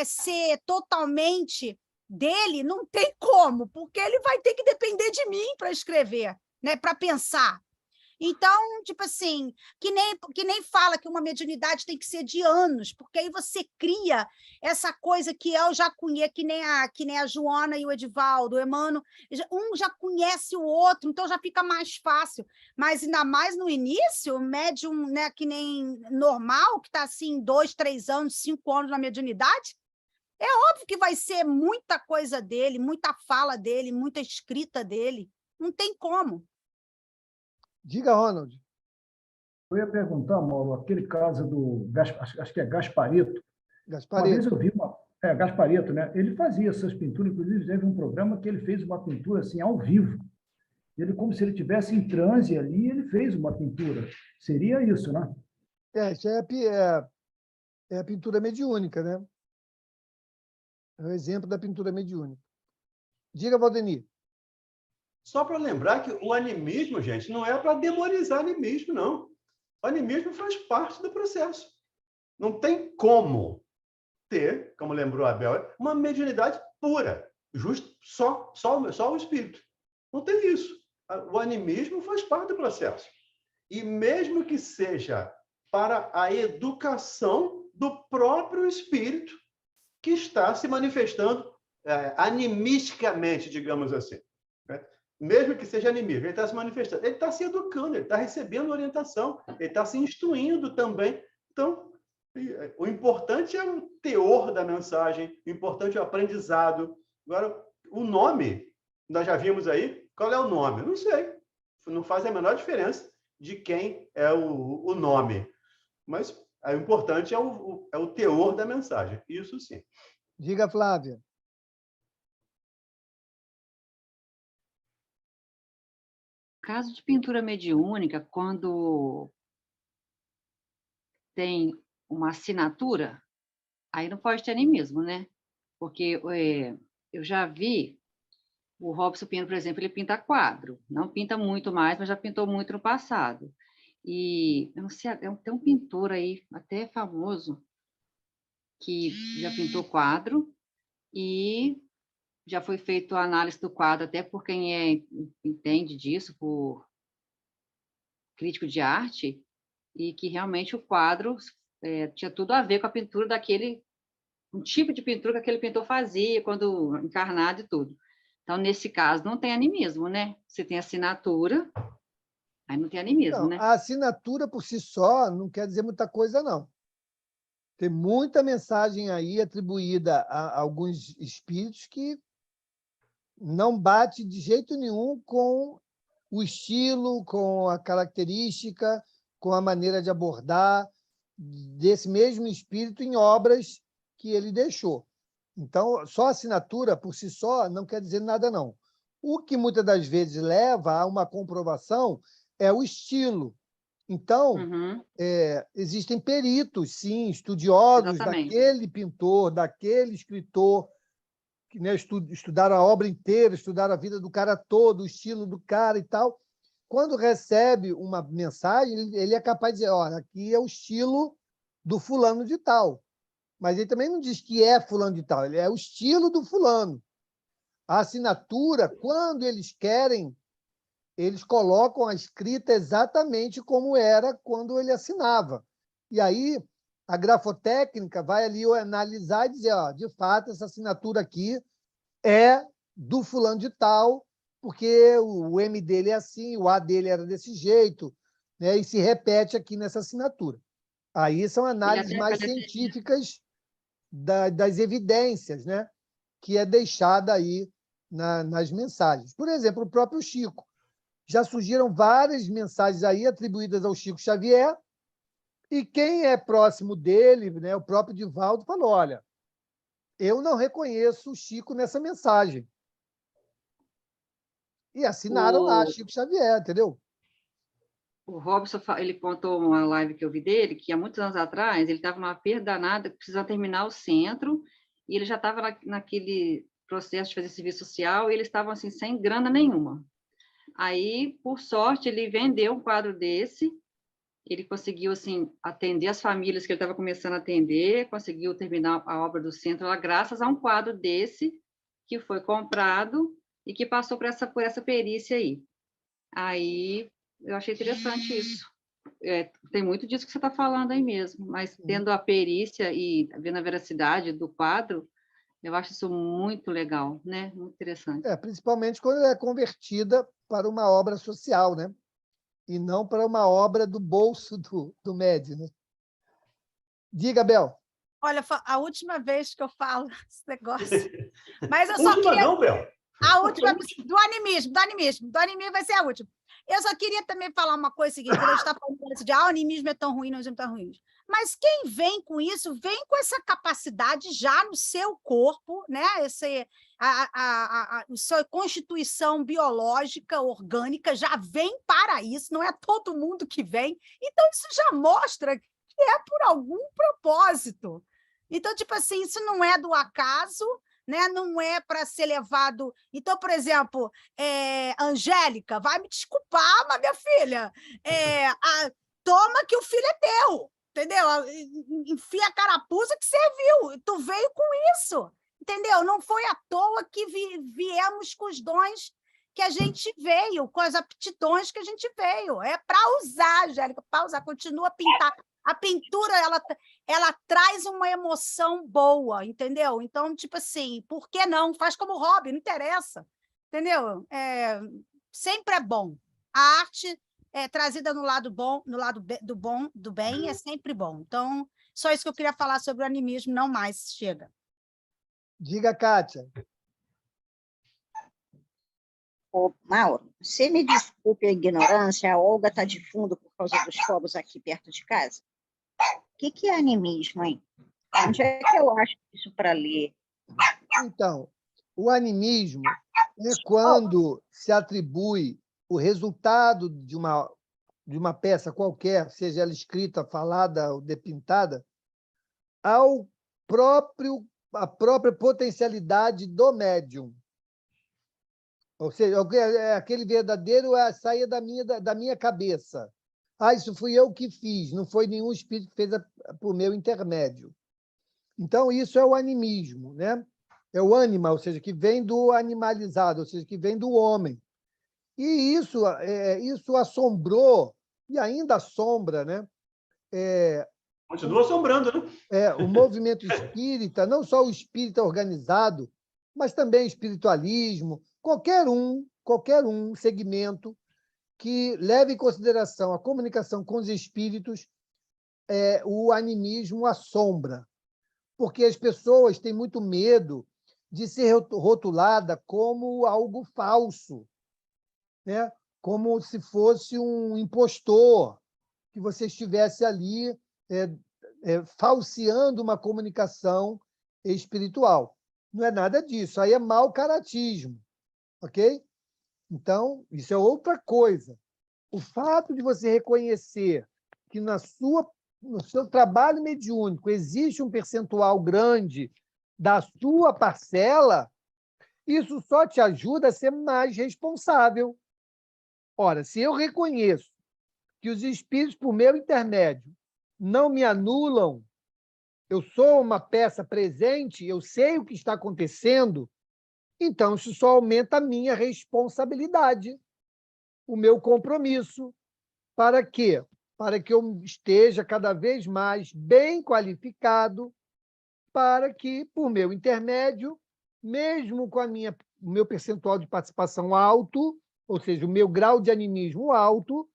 ser totalmente dele, não tem como, porque ele vai ter que depender de mim para escrever, né? Para pensar. Então, tipo assim, que nem fala que uma mediunidade tem que ser de anos, porque aí você cria essa coisa que eu já conheço, que nem a Joana e o Edivaldo, o Emmanuel, um já conhece o outro, então já fica mais fácil. Mas ainda mais no início, o médium, né, que nem normal, que está assim 2, 3 anos, 5 anos na mediunidade, é óbvio que vai ser muita coisa dele, muita fala dele, muita escrita dele. Não tem como. Diga, Ronald. Eu ia perguntar, Mauro, aquele caso do, acho que é Gasparito. Uma vez Gasparito. eu vi Gasparito, né? Ele fazia essas pinturas, inclusive teve um programa que ele fez uma pintura assim ao vivo. Ele, como se ele tivesse em transe ali, ele fez uma pintura. Seria isso, né? Isso é a pintura mediúnica, né? É o exemplo da pintura mediúnica. Diga, Valdemir. Só para lembrar que o animismo, gente, não é para demonizar animismo, não. O animismo faz parte do processo. Não tem como ter, como lembrou a Abel, uma mediunidade pura, justo só o espírito. Não tem isso. O animismo faz parte do processo. E mesmo que seja para a educação do próprio espírito que está se manifestando animisticamente, digamos assim. Né? Mesmo que seja animismo, ele está se manifestando, ele está se educando, ele está recebendo orientação, ele está se instruindo também. Então, o importante é o teor da mensagem, o importante é o aprendizado. Agora, o nome, nós já vimos aí, qual é o nome? Não sei, não faz a menor diferença de quem é o nome. Mas o importante é o teor da mensagem, isso sim. Diga, Flávia. Caso de pintura mediúnica, quando tem uma assinatura, aí não pode ter animismo, né? Porque eu já vi o Robson Pinheiro, por exemplo, ele pinta quadro. Não pinta muito mais, mas já pintou muito no passado. E, eu não sei, tem um pintor aí, até famoso, que já pintou quadro e já foi feito a análise do quadro, até por quem entende disso, por crítico de arte, e que realmente o quadro tinha tudo a ver com a pintura um tipo de pintura que aquele pintor fazia quando encarnado e tudo. Então, nesse caso, não tem animismo, né? Você tem assinatura, aí não tem animismo, Não, né? a assinatura por si só não quer dizer muita coisa, não. Tem muita mensagem aí atribuída a alguns espíritos que não bate de jeito nenhum com o estilo, com a característica, com a maneira de abordar desse mesmo espírito em obras que ele deixou. Então, só a assinatura, por si só, não quer dizer nada, não. O que muitas das vezes leva a uma comprovação é o estilo. Então, existem peritos, sim, estudiosos Exatamente. daquele pintor, daquele escritor, que, né, estudaram a obra inteira, estudaram a vida do cara todo, o estilo do cara e tal. Quando recebe uma mensagem, ele é capaz de dizer, olha, aqui é o estilo do fulano de tal. Mas ele também não diz que é fulano de tal, ele é o estilo do fulano. A assinatura, quando eles querem, eles colocam a escrita exatamente como era quando ele assinava. E aí, a grafotécnica vai ali analisar e dizer, ó, de fato, essa assinatura aqui é do fulano de tal, porque o M dele é assim, o A dele era desse jeito, né? E se repete aqui nessa assinatura. Aí são análises mais científicas das evidências, né? Que é deixada aí nas mensagens. Por exemplo, o próprio Chico. já surgiram várias mensagens aí atribuídas ao Chico Xavier, e quem é próximo dele, né, o próprio Divaldo, falou, olha, eu não reconheço o Chico nessa mensagem. E assinaram lá, Chico Xavier, entendeu? O Robson, ele contou uma live que eu vi dele, que há muitos anos atrás, ele estava numa perda danada, precisando terminar o centro, e ele já estava naquele processo de fazer serviço social, e eles estavam assim, sem grana nenhuma. Aí, por sorte, ele vendeu um quadro desse, ele conseguiu assim, atender as famílias que ele estava começando a atender, conseguiu terminar a obra do centro, lá, graças a um quadro desse, que foi comprado e que passou por essa perícia aí. Aí, eu achei interessante isso. Tem muito disso que você está falando aí mesmo, mas tendo a perícia e vendo a veracidade do quadro, eu acho isso muito legal, né? Muito interessante. Principalmente quando ela é convertida para uma obra social, né? E não para uma obra do bolso do médium, né? Diga, Bel. Olha, a última vez que eu falo esse negócio. Mas eu só Última queria... não, Bel. A última, do animismo vai ser a última. Eu só queria também falar uma coisa seguinte, quando a gente está falando de o animismo é tão ruim, não é tão ruim. Mas quem vem com isso, vem com essa capacidade já no seu corpo, né? A sua constituição biológica, orgânica, já vem para isso, não é todo mundo que vem. Então, isso já mostra que é por algum propósito. Então, tipo assim, isso não é do acaso, né? Não é para ser levado... Então, por exemplo, Angélica, vai me desculpar, mas, minha filha, toma que o filho é teu, entendeu? Enfia a carapuça que serviu, tu veio com isso, entendeu? Não foi à toa que viemos com os dons que a gente veio, com as aptidões que a gente veio. É para usar, Angélica, para usar, continua a pintar. A pintura, ela traz uma emoção boa, entendeu? Então, tipo assim, por que não? Faz como hobby, não interessa, entendeu? Sempre é bom. A arte trazida no lado bom, do bem, é sempre bom. Então, só isso que eu queria falar sobre o animismo, não mais, chega. Diga, Kátia. Ô, Mauro, você me desculpe a ignorância, a Olga está de fundo por causa dos fogos aqui perto de casa. O que é animismo, hein? Onde é que eu acho isso para ler? Então, o animismo é quando se atribui o resultado de uma peça qualquer, seja ela escrita, falada ou depintada, à própria potencialidade do médium. Ou seja, aquele verdadeiro saia da minha cabeça. Isso fui eu que fiz, não foi nenhum espírito que fez por meu intermédio. Então, isso é o animismo, né? É o ânima, ou seja, que vem do animalizado, ou seja, que vem do homem. E isso assombrou, e ainda assombra, né? Continua assombrando, né? O movimento espírita, não só o espírita organizado, mas também o espiritualismo, qualquer um segmento que leve em consideração a comunicação com os espíritos, o animismo assombra, porque as pessoas têm muito medo de ser rotulada como algo falso, né? Como se fosse um impostor, que você estivesse ali falseando uma comunicação espiritual. Não é nada disso, aí é mau caratismo, ok? Então, isso é outra coisa. O fato de você reconhecer que no seu trabalho mediúnico existe um percentual grande da sua parcela, isso só te ajuda a ser mais responsável. Ora, se eu reconheço que os espíritos, por meu intermédio, não me anulam, eu sou uma peça presente, eu sei o que está acontecendo, então isso só aumenta a minha responsabilidade, o meu compromisso. Para quê? Para que eu esteja cada vez mais bem qualificado, para que, por meu intermédio, mesmo com o meu percentual de participação alto, ou seja, o meu grau de animismo alto,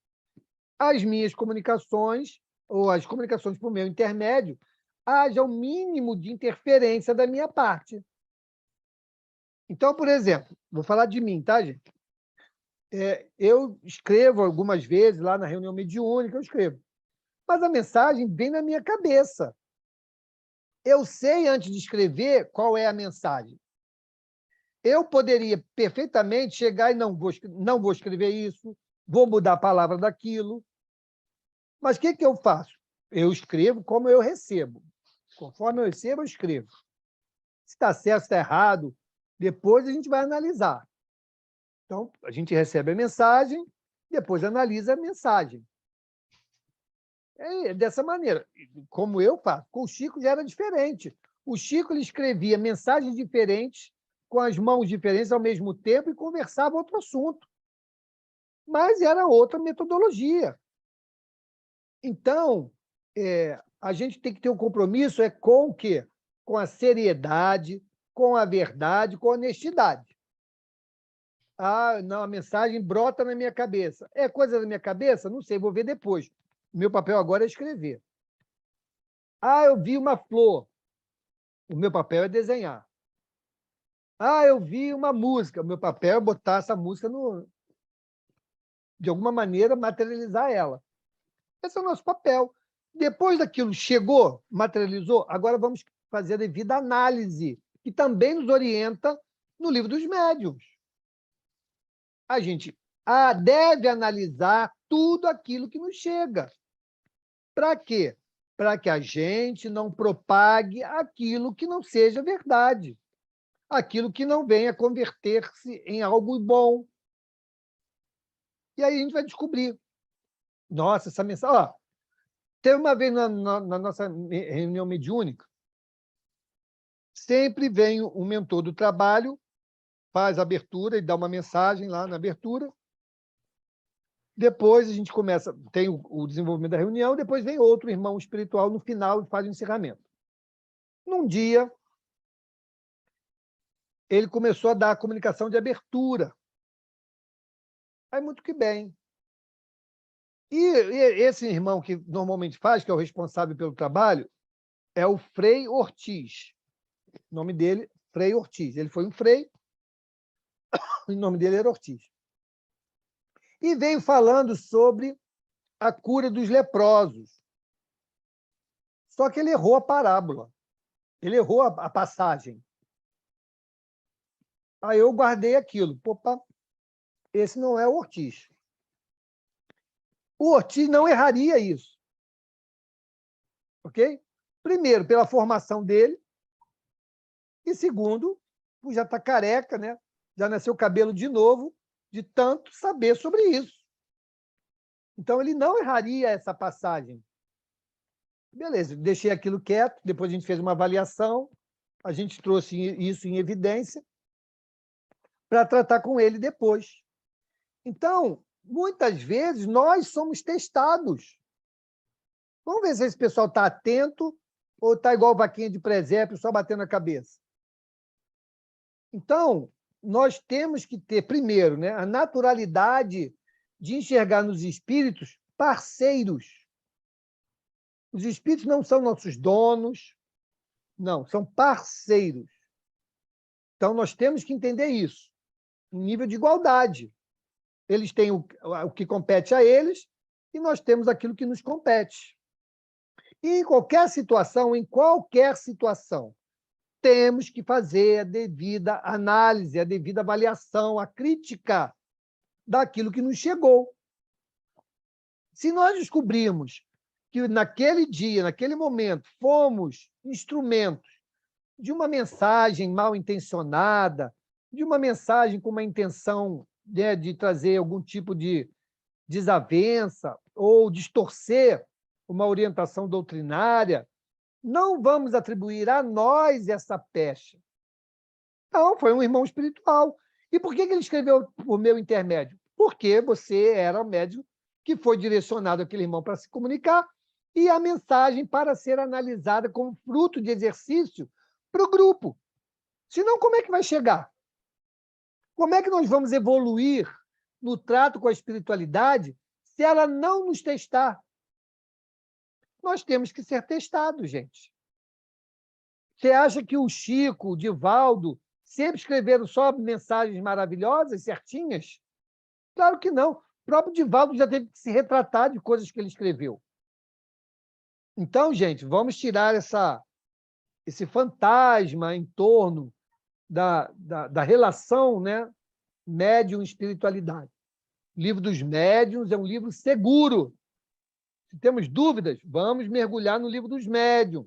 as minhas comunicações, ou as comunicações por meu intermédio, haja o mínimo de interferência da minha parte. Então, por exemplo, vou falar de mim, tá, gente? eu escrevo algumas vezes, lá na reunião mediúnica, eu escrevo. Mas a mensagem vem na minha cabeça. Eu sei, antes de escrever, qual é a mensagem. Eu poderia perfeitamente chegar e não vou escrever isso, vou mudar a palavra daquilo. Mas o que eu faço? Eu escrevo como eu recebo. Conforme eu recebo, eu escrevo. Se está certo, se está errado, depois a gente vai analisar. Então, a gente recebe a mensagem, depois analisa a mensagem. É dessa maneira. Como eu faço. Com o Chico já era diferente. O Chico ele escrevia mensagens diferentes, com as mãos diferentes ao mesmo tempo, e conversava outro assunto. Mas era outra metodologia. Então, a gente tem que ter um compromisso com o quê? Com a seriedade, com a verdade, com a honestidade. Ah, não, a mensagem brota na minha cabeça. É coisa da minha cabeça? Não sei, vou ver depois. O meu papel agora é escrever. Ah, eu vi uma flor. O meu papel é desenhar. Ah, eu vi uma música. O meu papel é botar essa música de alguma maneira, materializar ela. Esse é o nosso papel. Depois daquilo chegou, materializou, agora vamos fazer a devida análise, que também nos orienta no Livro dos Médiuns. A gente deve analisar tudo aquilo que nos chega. Para quê? Para que a gente não propague aquilo que não seja verdade, aquilo que não venha converter-se em algo bom. E aí a gente vai descobrir. Nossa, essa mensagem... Teve uma vez na nossa reunião mediúnica, sempre vem um mentor do trabalho, faz a abertura e dá uma mensagem lá na abertura. Depois a gente começa, tem o desenvolvimento da reunião, depois vem outro irmão espiritual no final e faz o encerramento. Num dia, ele começou a dar a comunicação de abertura. Aí, muito que bem. E esse irmão que normalmente faz, que é o responsável pelo trabalho, é o Frei Ortiz. O nome dele, Frei Ortiz. Ele foi um frei, o nome dele era Ortiz. E veio falando sobre a cura dos leprosos. Só que ele errou a parábola. Ele errou a passagem. Aí eu guardei aquilo. Opa, esse não é o Ortiz. O Ortiz não erraria isso. Ok? Primeiro, pela formação dele. E segundo, por já está careca, né? Já nasceu cabelo de novo, de tanto saber sobre isso. Então, ele não erraria essa passagem. Beleza, deixei aquilo quieto, depois a gente fez uma avaliação, a gente trouxe isso em evidência para tratar com ele depois. Então, muitas vezes, nós somos testados. Vamos ver se esse pessoal está atento ou está igual vaquinha de presépio, só batendo a cabeça. Então, nós temos que ter, primeiro, né, a naturalidade de enxergar nos espíritos parceiros. Os espíritos não são nossos donos, não, são parceiros. Então, nós temos que entender isso, em nível de igualdade. Eles têm o que compete a eles e nós temos aquilo que nos compete. E em qualquer situação, temos que fazer a devida análise, a devida avaliação, a crítica daquilo que nos chegou. Se nós descobrirmos que naquele dia, naquele momento, fomos instrumentos de uma mensagem mal intencionada, de uma mensagem com uma intenção, né, de trazer algum tipo de desavença ou distorcer uma orientação doutrinária, não vamos atribuir a nós essa pecha. Não, foi um irmão espiritual. E por que ele escreveu por meu intermédio? Porque você era o médium que foi direcionado àquele irmão para se comunicar e a mensagem para ser analisada como fruto de exercício para o grupo. Senão, como é que vai chegar? Como é que nós vamos evoluir no trato com a espiritualidade se ela não nos testar? Nós temos que ser testados, gente. Você acha que o Chico, o Divaldo, sempre escreveram só mensagens maravilhosas, certinhas? Claro que não. O próprio Divaldo já teve que se retratar de coisas que ele escreveu. Então, gente, vamos tirar esse fantasma em torno da relação, né, médium-espiritualidade. O livro dos médiuns é um livro seguro. Se temos dúvidas, vamos mergulhar no livro dos médiuns.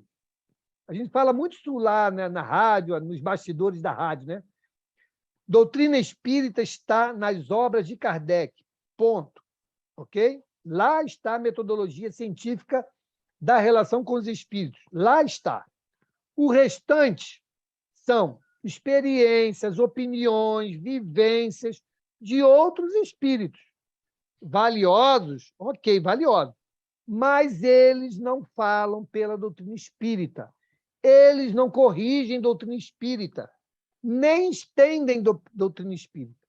A gente fala muito isso lá, né, na rádio, nos bastidores da rádio, né? Doutrina espírita está nas obras de Kardec. Ponto. Ok? Lá está a metodologia científica da relação com os espíritos. Lá está. O restante são experiências, opiniões, vivências de outros espíritos. Valiosos, ok, valiosos. Mas eles não falam pela doutrina espírita. Eles não corrigem doutrina espírita, nem estendem doutrina espírita.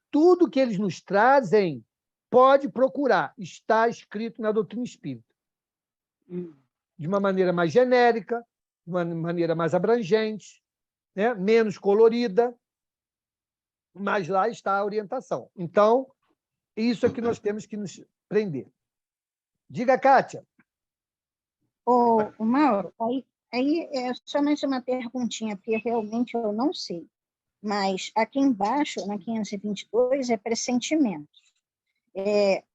Tudo que eles nos trazem, pode procurar, está escrito na doutrina espírita. De uma maneira mais genérica, de uma maneira mais abrangente, né? Menos colorida, mas lá está a orientação. Então, isso é que nós temos que nos prender. Diga, Kátia. Ô, Mauro, aí é só mais uma perguntinha, porque realmente eu não sei. Mas aqui embaixo, na 522, é pressentimento.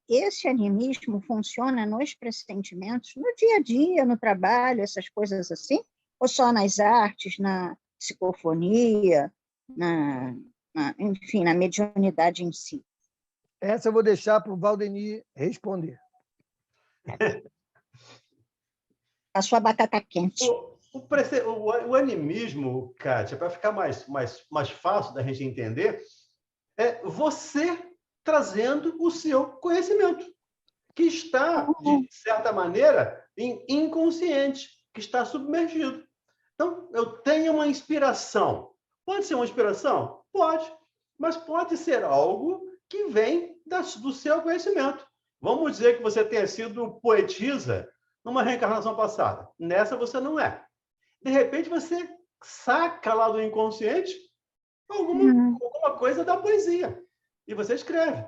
Esse animismo funciona nos pressentimentos, no dia a dia, no trabalho, essas coisas assim? Ou só nas artes, na psicofonia, enfim, na mediunidade em si? Essa eu vou deixar para o Valdemir responder. A sua batata quente. O animismo, Kátia, para ficar mais fácil da gente entender, é você trazendo o seu conhecimento, que está, de certa maneira, inconsciente, que está submergido. Então, eu tenho uma inspiração. Pode ser uma inspiração? Pode. Mas pode ser algo que vem do seu conhecimento. Vamos dizer que você tenha sido poetisa numa reencarnação passada. Nessa você não é. De repente, você saca lá do inconsciente alguma coisa da poesia. E você escreve.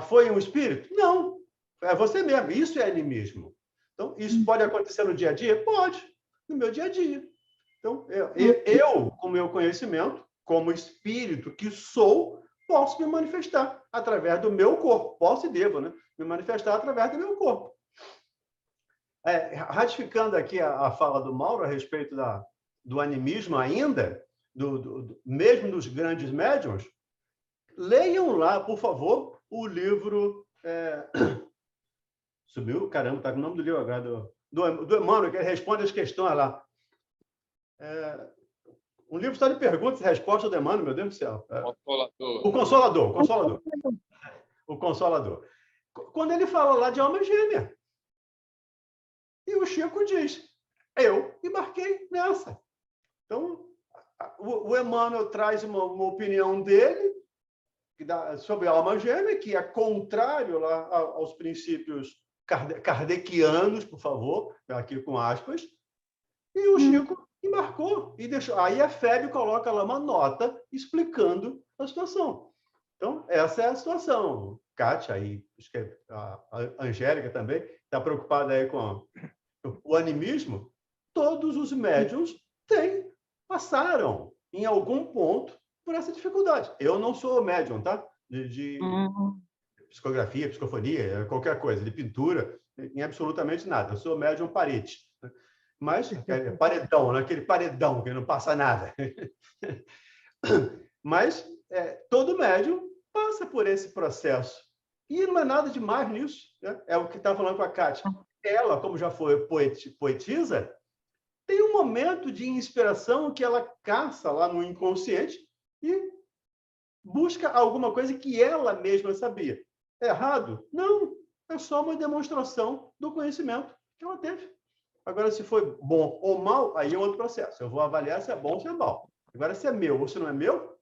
Foi um espírito? Não. É você mesmo. Isso é animismo. Então, isso pode acontecer no dia a dia? Pode. No meu dia a dia. Então, eu com o meu conhecimento, como espírito que sou, posso me manifestar através do meu corpo. Posso e devo, né? Me manifestar através do meu corpo. Ratificando aqui a fala do Mauro a respeito do animismo ainda, mesmo dos grandes médiuns, leiam lá, por favor, o livro... Subiu? Caramba, está com o nome do livro agora, do Emmanuel, que ele responde as questões lá. Um livro só de perguntas e respostas do Emmanuel, meu Deus do céu. O Consolador. O Consolador. Quando ele fala lá de alma gêmea. E o Chico diz, eu embarquei nessa. Então, o Emmanuel traz uma opinião dele sobre a alma gêmea, que é contrário lá aos princípios kardecianos, por favor, aqui com aspas, e o Chico embarcou e deixou. Aí a FEB coloca lá uma nota explicando a situação. Então, essa é a situação. Kátia, aí, a Angélica também, está preocupada aí com o animismo. Todos os médiuns passaram, em algum ponto, por essa dificuldade. Eu não sou médium, tá? De psicografia, psicofonia, qualquer coisa, de pintura, em absolutamente nada. Eu sou médium parede. Mas, paredão, né? Aquele paredão que não passa nada. Mas todo médium passa por esse processo. E não é nada demais nisso. Né? É o que está falando com a Kátia. Ela, como já foi poetisa, tem um momento de inspiração que ela caça lá no inconsciente e busca alguma coisa que ela mesma sabia. É errado? Não. É só uma demonstração do conhecimento que ela teve. Agora, se foi bom ou mal, aí é outro processo. Eu vou avaliar se é bom ou se é mal. Agora, se é meu ou se não é meu,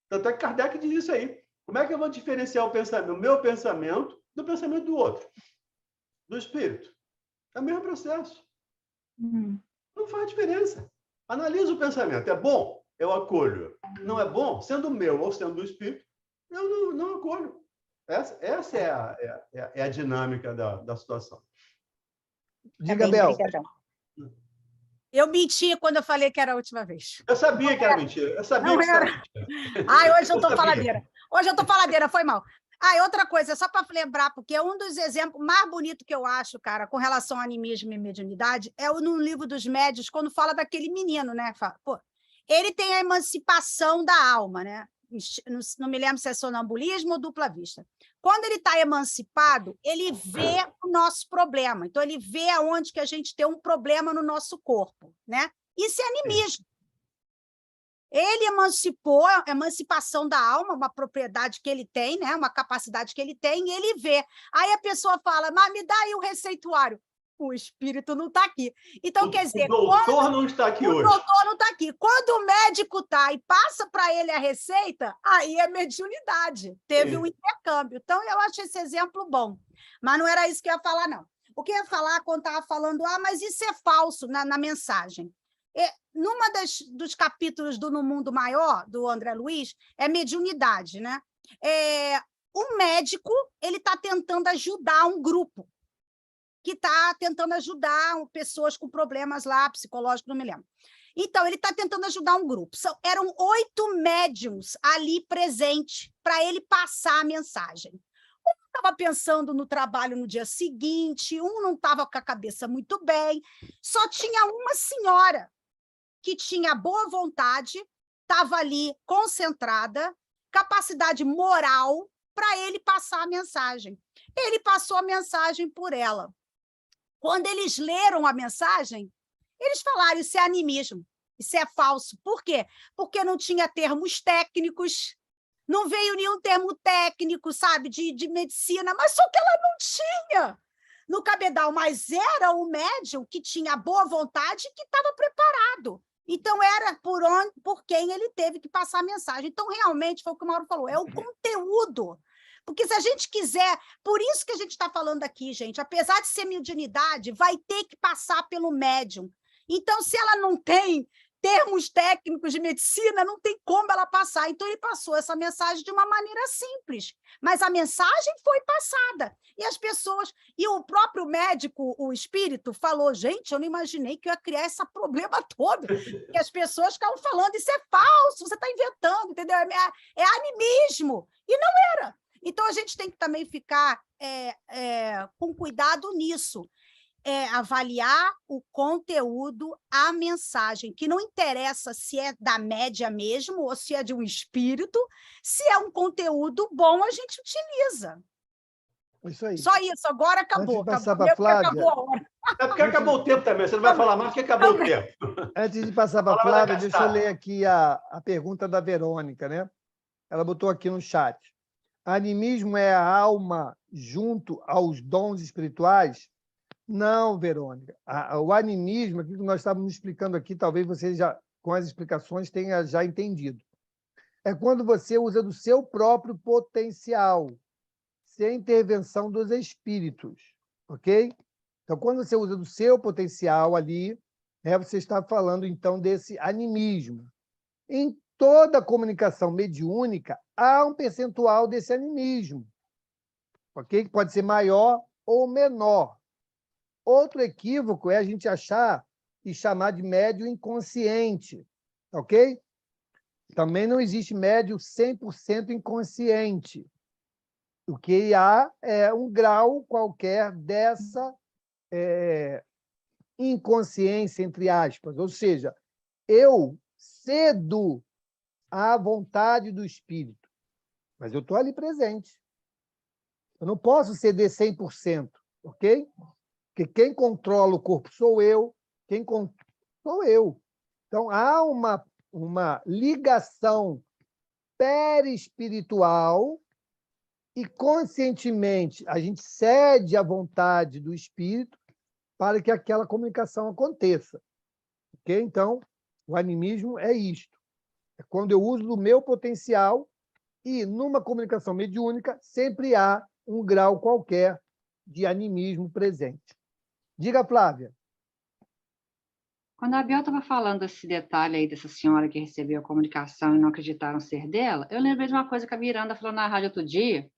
tanto é que Kardec diz isso aí. Como é que eu vou diferenciar o meu pensamento do pensamento do outro? Do espírito? É o mesmo processo. Não faz diferença. Analisa o pensamento. É bom? Eu acolho. Não é bom? Sendo meu ou sendo do espírito, eu não acolho. Essa é a dinâmica da situação. Diga, bem, Bel. brigadão. Eu menti quando eu falei que era a última vez. Eu sabia que era mentira. Eu sabia Não que isso era era. mentira. Ai, hoje eu tô sabia. faladeira. Hoje eu tô faladeira, foi mal. Ah, e outra coisa, só para lembrar, porque um dos exemplos mais bonitos que eu acho, cara, com relação ao animismo e mediunidade, é no livro dos médios, quando fala daquele menino, né? Pô, ele tem a emancipação da alma, né? Não me lembro se é sonambulismo ou dupla vista. Quando ele está emancipado, ele vê o nosso problema. Então, ele vê aonde que a gente tem um problema no nosso corpo, né? Isso é animismo. Ele emancipou, a emancipação da alma, uma propriedade que ele tem, né? Uma capacidade que ele tem, e ele vê. Aí a pessoa fala, mas me dá aí o receituário. O espírito não está aqui. Então, quer dizer... O doutor não está aqui hoje. O doutor não está aqui. Quando o médico está e passa para ele a receita, aí é mediunidade. Teve um intercâmbio. Então, eu acho esse exemplo bom. Mas não era isso que eu ia falar, não. O que eu ia falar quando estava falando, mas isso é falso na mensagem. Numa dos capítulos do No Mundo Maior, do André Luiz, é mediunidade, né? O médico ele está tentando ajudar um grupo que está tentando ajudar pessoas com problemas lá, psicológicos, não me lembro. Então, ele está tentando ajudar um grupo. Eram 8 médiums ali presentes para ele passar a mensagem. Um estava pensando no trabalho no dia seguinte, um não estava com a cabeça muito bem, só tinha uma senhora que tinha boa vontade, estava ali concentrada, capacidade moral para ele passar a mensagem. Ele passou a mensagem por ela. Quando eles leram a mensagem, eles falaram, isso é animismo, isso é falso. Por quê? Porque não tinha termos técnicos, não veio nenhum termo técnico, sabe, de medicina, mas só que ela não tinha no cabedal, mas era o médium que tinha boa vontade e que estava preparado. Então, era por quem ele teve que passar a mensagem. Então, realmente, foi o que o Mauro falou, é o conteúdo. Porque se a gente quiser, por isso que a gente está falando aqui, gente, apesar de ser mediunidade, vai ter que passar pelo médium. Então, se ela não tem termos técnicos de medicina, não tem como ela passar. Então, ele passou essa mensagem de uma maneira simples, mas a mensagem foi passada. E as pessoas... E o próprio médico, o espírito, falou, gente, eu não imaginei que eu ia criar esse problema todo, que as pessoas ficavam falando, isso é falso, você está inventando, entendeu? É animismo. E não era. Então, a gente tem que também ficar com cuidado nisso. Avaliar o conteúdo, a mensagem, que não interessa se é da média mesmo ou se é de um espírito, se é um conteúdo bom, a gente utiliza. Isso aí. Só isso, agora acabou. Antes de passar para a Flávia... Acabou a hora. É porque acabou o tempo também, você não vai falar mais porque acabou o tempo. Antes de passar para a Flávia, deixa eu ler aqui a pergunta da Verônica, né? Ela botou aqui no chat. Animismo é a alma junto aos dons espirituais? Não, Verônica. O animismo, aquilo que nós estávamos explicando aqui, talvez você já, com as explicações, tenha já entendido. É quando você usa do seu próprio potencial, sem intervenção dos espíritos, ok? Então, quando você usa do seu potencial ali, você está falando, então, desse animismo. Em toda comunicação mediúnica, há um percentual desse animismo, ok? Que pode ser maior ou menor. Outro equívoco é a gente achar e chamar de médio inconsciente, ok? Também não existe médio 100% inconsciente. O que há é um grau qualquer dessa inconsciência, entre aspas. Ou seja, eu cedo à vontade do espírito, mas eu estou ali presente. Eu não posso ceder 100%, ok? Porque quem controla o corpo sou eu, sou eu. Então, há uma ligação perispiritual e, conscientemente, a gente cede à vontade do espírito para que aquela comunicação aconteça. Okay? Então, o animismo é isto. É quando eu uso do meu potencial e, numa comunicação mediúnica, sempre há um grau qualquer de animismo presente. Diga, Flávia. Quando a Bel estava falando desse detalhe aí dessa senhora que recebeu a comunicação e não acreditaram ser dela, eu lembrei de uma coisa que a Miranda falou na rádio outro dia,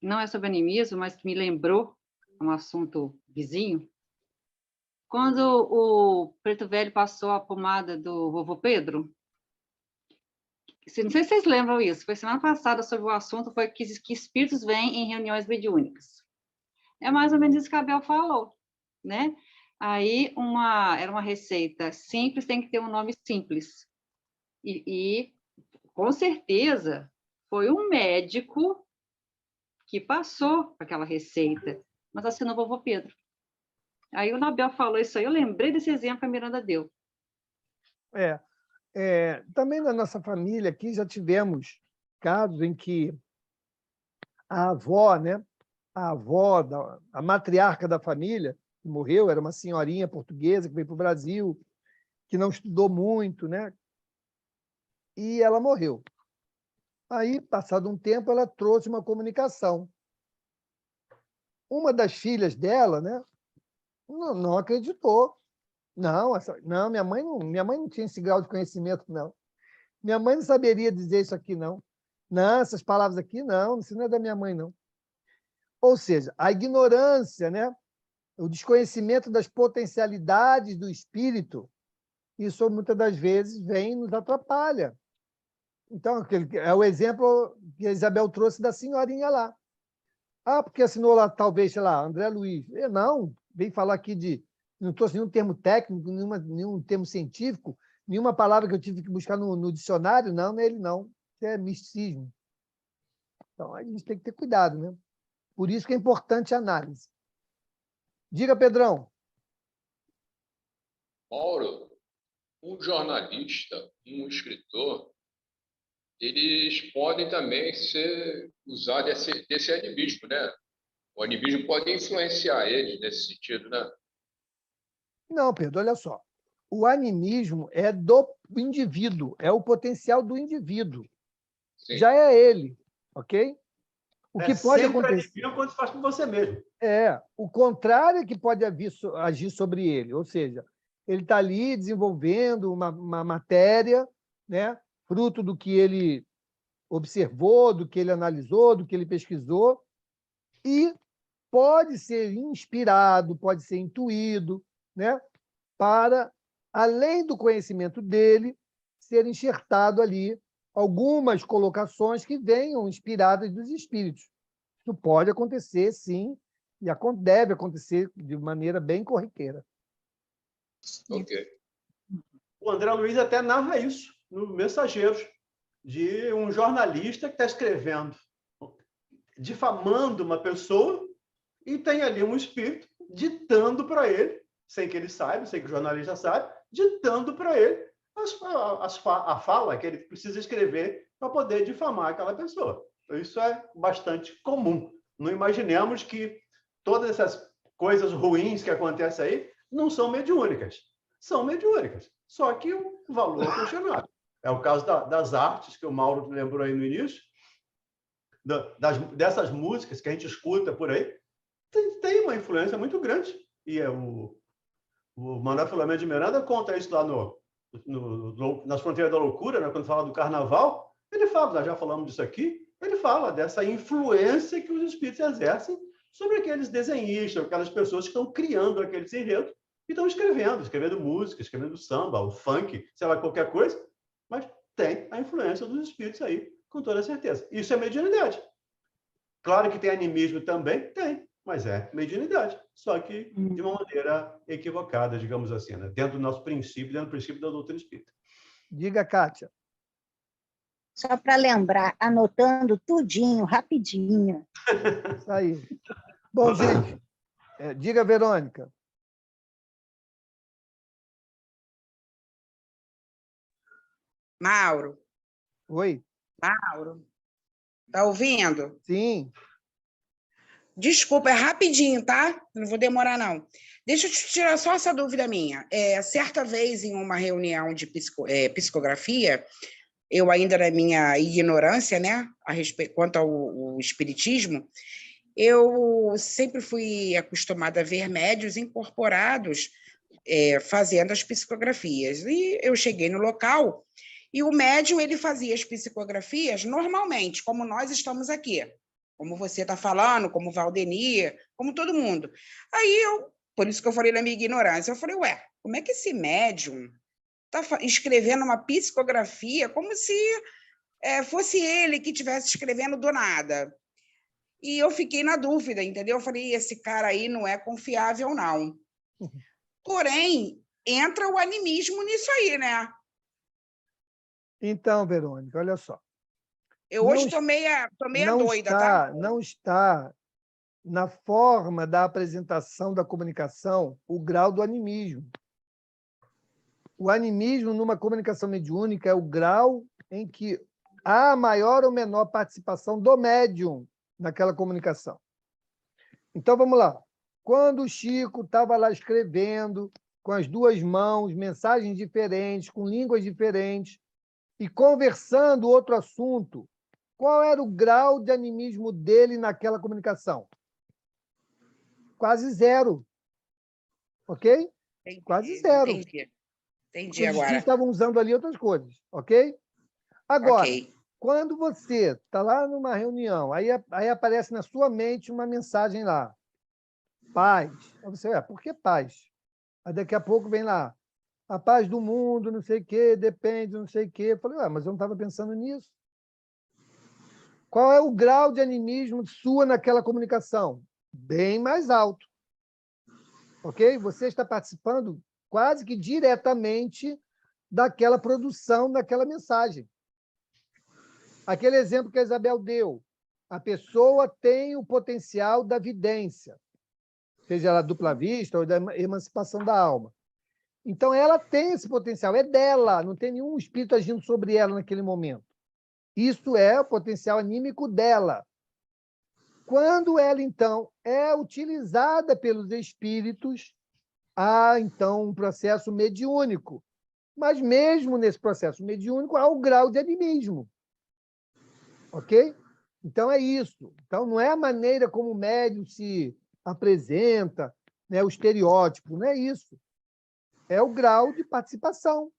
não é sobre animismo, mas que me lembrou um assunto vizinho. Quando o Preto Velho passou a pomada do vovô Pedro, não sei se vocês lembram isso, foi semana passada sobre o assunto, foi que espíritos vêm em reuniões mediúnicas. É mais ou menos isso que a Bel falou, né? Aí, era uma receita simples, tem que ter um nome simples. E com certeza, foi um médico que passou aquela receita, mas assinou o vovô Pedro. Aí o Nabel falou isso aí, eu lembrei desse exemplo que a Miranda deu. Também na nossa família aqui já tivemos casos em que a avó, né, a matriarca da família, que morreu, era uma senhorinha portuguesa que veio para o Brasil, que não estudou muito, né? E ela morreu. Aí, passado um tempo, ela trouxe uma comunicação. Uma das filhas dela, né, não acreditou. Não, minha mãe não tinha esse grau de conhecimento, não. Minha mãe não saberia dizer isso aqui, não. Não, essas palavras aqui, não, isso não é da minha mãe, não. Ou seja, a ignorância, né, o desconhecimento das potencialidades do espírito, isso muitas das vezes vem e nos atrapalha. Então, é o exemplo que a Isabel trouxe da senhorinha lá. Porque assinou lá, talvez, sei lá, André Luiz. Não, vem falar aqui de... Não trouxe nenhum termo técnico, nenhum termo científico, nenhuma palavra que eu tive que buscar no dicionário, não é ele, não. Isso é misticismo. Então, a gente tem que ter cuidado, né? Por isso que é importante a análise. Diga, Pedrão. Mauro, um jornalista, um escritor, eles podem também usar desse animismo, né? O animismo pode influenciar eles nesse sentido, né? Não, Pedro, olha só. O animismo é do indivíduo, é o potencial do indivíduo. Sim. Já é ele, ok? O que pode acontecer quando faz com você mesmo. O contrário é que pode agir sobre ele, ou seja, ele está ali desenvolvendo uma matéria, né, fruto do que ele observou, do que ele analisou, do que ele pesquisou, e pode ser inspirado, pode ser intuído, né, para, além do conhecimento dele, ser enxertado ali algumas colocações que venham inspiradas dos espíritos. Isso pode acontecer, sim, e deve acontecer de maneira bem corriqueira. Ok. O André Luiz até narra isso no Mensageiros, de um jornalista que está escrevendo, difamando uma pessoa, e tem ali um espírito ditando para ele, sem que ele saiba, sem que o jornalista saiba, ditando para ele a fala que ele precisa escrever para poder difamar aquela pessoa. Isso é bastante comum. Não imaginemos que todas essas coisas ruins que acontecem aí não são mediúnicas. São mediúnicas, só que o valor é questionável. É o caso das artes, que o Mauro lembrou aí no início, dessas músicas que a gente escuta por aí, tem uma influência muito grande. E o Manuel Filomeno de Miranda conta isso lá nas Fronteiras da Loucura, né? Quando fala do carnaval, ele fala, nós já falamos disso aqui, ele fala dessa influência que os espíritos exercem sobre aqueles desenhistas, aquelas pessoas que estão criando aqueles enredos e estão escrevendo música, escrevendo samba, o funk, sei lá, qualquer coisa, mas tem a influência dos espíritos aí, com toda certeza. Isso é mediunidade. Claro que tem animismo também, tem, mas é mediunidade, só que de uma maneira equivocada, digamos assim, né? Dentro do nosso princípio, dentro do princípio da doutrina espírita. Diga, Kátia. Só para lembrar, anotando tudinho, rapidinho. Isso aí. Bom, gente, diga, Verônica. Mauro. Oi. Mauro. Tá ouvindo? Sim. Desculpa, é rapidinho, tá? Não vou demorar, não. Deixa eu te tirar só essa dúvida minha. Certa vez, em uma reunião de psicografia, eu ainda na minha ignorância, né, quanto ao espiritismo, eu sempre fui acostumada a ver médios incorporados fazendo as psicografias. E eu cheguei no local e o médium ele fazia as psicografias normalmente, como nós estamos aqui, como você está falando, como o Valdenir, como todo mundo. Aí por isso que eu falei na minha ignorância, eu falei, ué, como é que esse médium está escrevendo uma psicografia como se fosse ele que estivesse escrevendo do nada? E eu fiquei na dúvida, entendeu? Eu falei, esse cara aí não é confiável, não. Porém, entra o animismo nisso aí, né? Então, Verônica, olha só. Eu hoje estou meia doida, tá? Não está na forma da apresentação da comunicação o grau do animismo. O animismo, numa comunicação mediúnica, é o grau em que há maior ou menor participação do médium naquela comunicação. Então, vamos lá. Quando o Chico estava lá escrevendo, com as duas mãos, mensagens diferentes, com línguas diferentes, e conversando outro assunto, qual era o grau de animismo dele naquela comunicação? Quase zero. Ok? Quase zero. Entendi agora. Os estavam usando ali outras coisas. Ok? Agora, quando você está lá numa reunião, aí aparece na sua mente uma mensagem lá. Paz. Aí você, por que paz? Aí daqui a pouco vem lá, a paz do mundo, não sei o quê, depende, não sei o quê. Eu falei, mas eu não estava pensando nisso. Qual é o grau de animismo sua naquela comunicação? Bem mais alto. Ok? Você está participando quase que diretamente daquela produção, daquela mensagem. Aquele exemplo que a Isabel deu. A pessoa tem o potencial da vidência, seja ela dupla vista ou da emancipação da alma. Então, ela tem esse potencial, é dela, não tem nenhum espírito agindo sobre ela naquele momento. Isso é o potencial anímico dela. Quando ela, então, é utilizada pelos espíritos, há, então, um processo mediúnico. Mas, mesmo nesse processo mediúnico, há um grau de animismo. Ok? Então, é isso. Então, não é a maneira como o médium se apresenta, né, o estereótipo, não é isso. É o grau de participação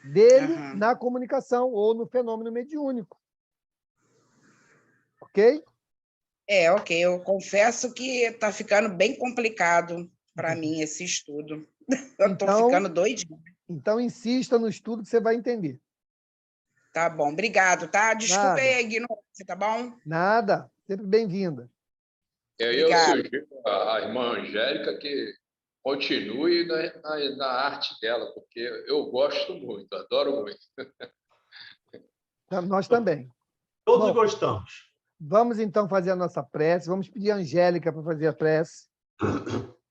dele na comunicação ou no fenômeno mediúnico. Ok? Ok. Eu confesso que está ficando bem complicado para mim esse estudo. Eu estou ficando doidinha. Então, insista no estudo que você vai entender. Tá bom, obrigado, tá? Desculpa aí a ignorância, tá bom? Nada, sempre bem-vinda. Eu sugiro à irmã Angélica que continue na arte dela, porque eu gosto muito, adoro muito. Nós também. Todos gostamos. Vamos, então, fazer a nossa prece. Vamos pedir a Angélica para fazer a prece,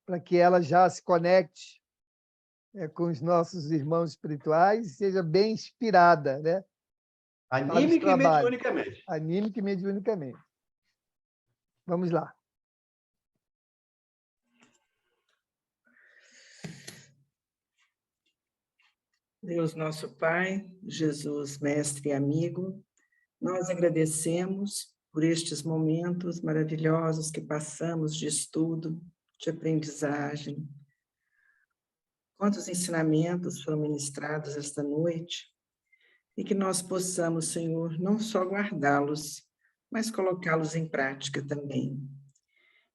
para que ela já se conecte com os nossos irmãos espirituais e seja bem inspirada, né? Anímica e mediunicamente. Anímica e mediunicamente. Vamos lá. Deus nosso Pai, Jesus, mestre e amigo, nós agradecemos por estes momentos maravilhosos que passamos de estudo, de aprendizagem. Quantos ensinamentos foram ministrados esta noite e que nós possamos, Senhor, não só guardá-los, mas colocá-los em prática também.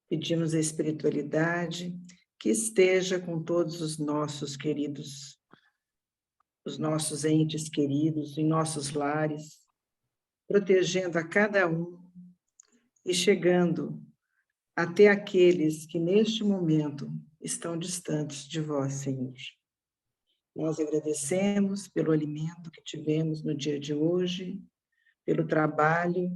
Pedimos a espiritualidade que esteja com todos os nossos queridos, os nossos entes queridos, em nossos lares, protegendo a cada um e chegando até aqueles que neste momento estão distantes de vós, Senhor. Nós agradecemos pelo alimento que tivemos no dia de hoje, pelo trabalho,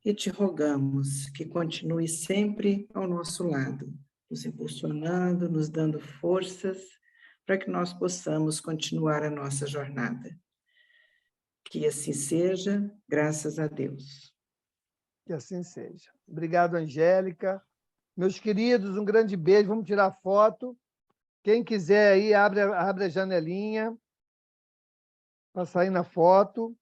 e te rogamos que continue sempre ao nosso lado, nos impulsionando, nos dando forças, para que nós possamos continuar a nossa jornada. Que assim seja, graças a Deus. Que assim seja. Obrigado, Angélica. Meus queridos, um grande beijo. Vamos tirar foto. Quem quiser aí, abre a janelinha para sair na foto.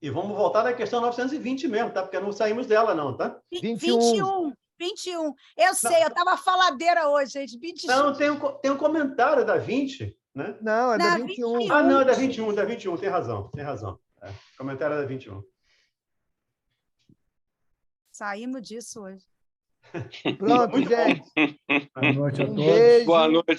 E vamos voltar na questão 920 mesmo, tá? Porque não saímos dela, não, tá? 21. 21. Eu sei, eu estava faladeira hoje, gente. 20. Não, tem um comentário da 20, né? Não, é da Da 21. Ah, não, é da 21, tem razão. É, comentário da 21. Saímos disso hoje. Pronto, Muito gente. Boa noite a Um todos. beijo. Boa noite a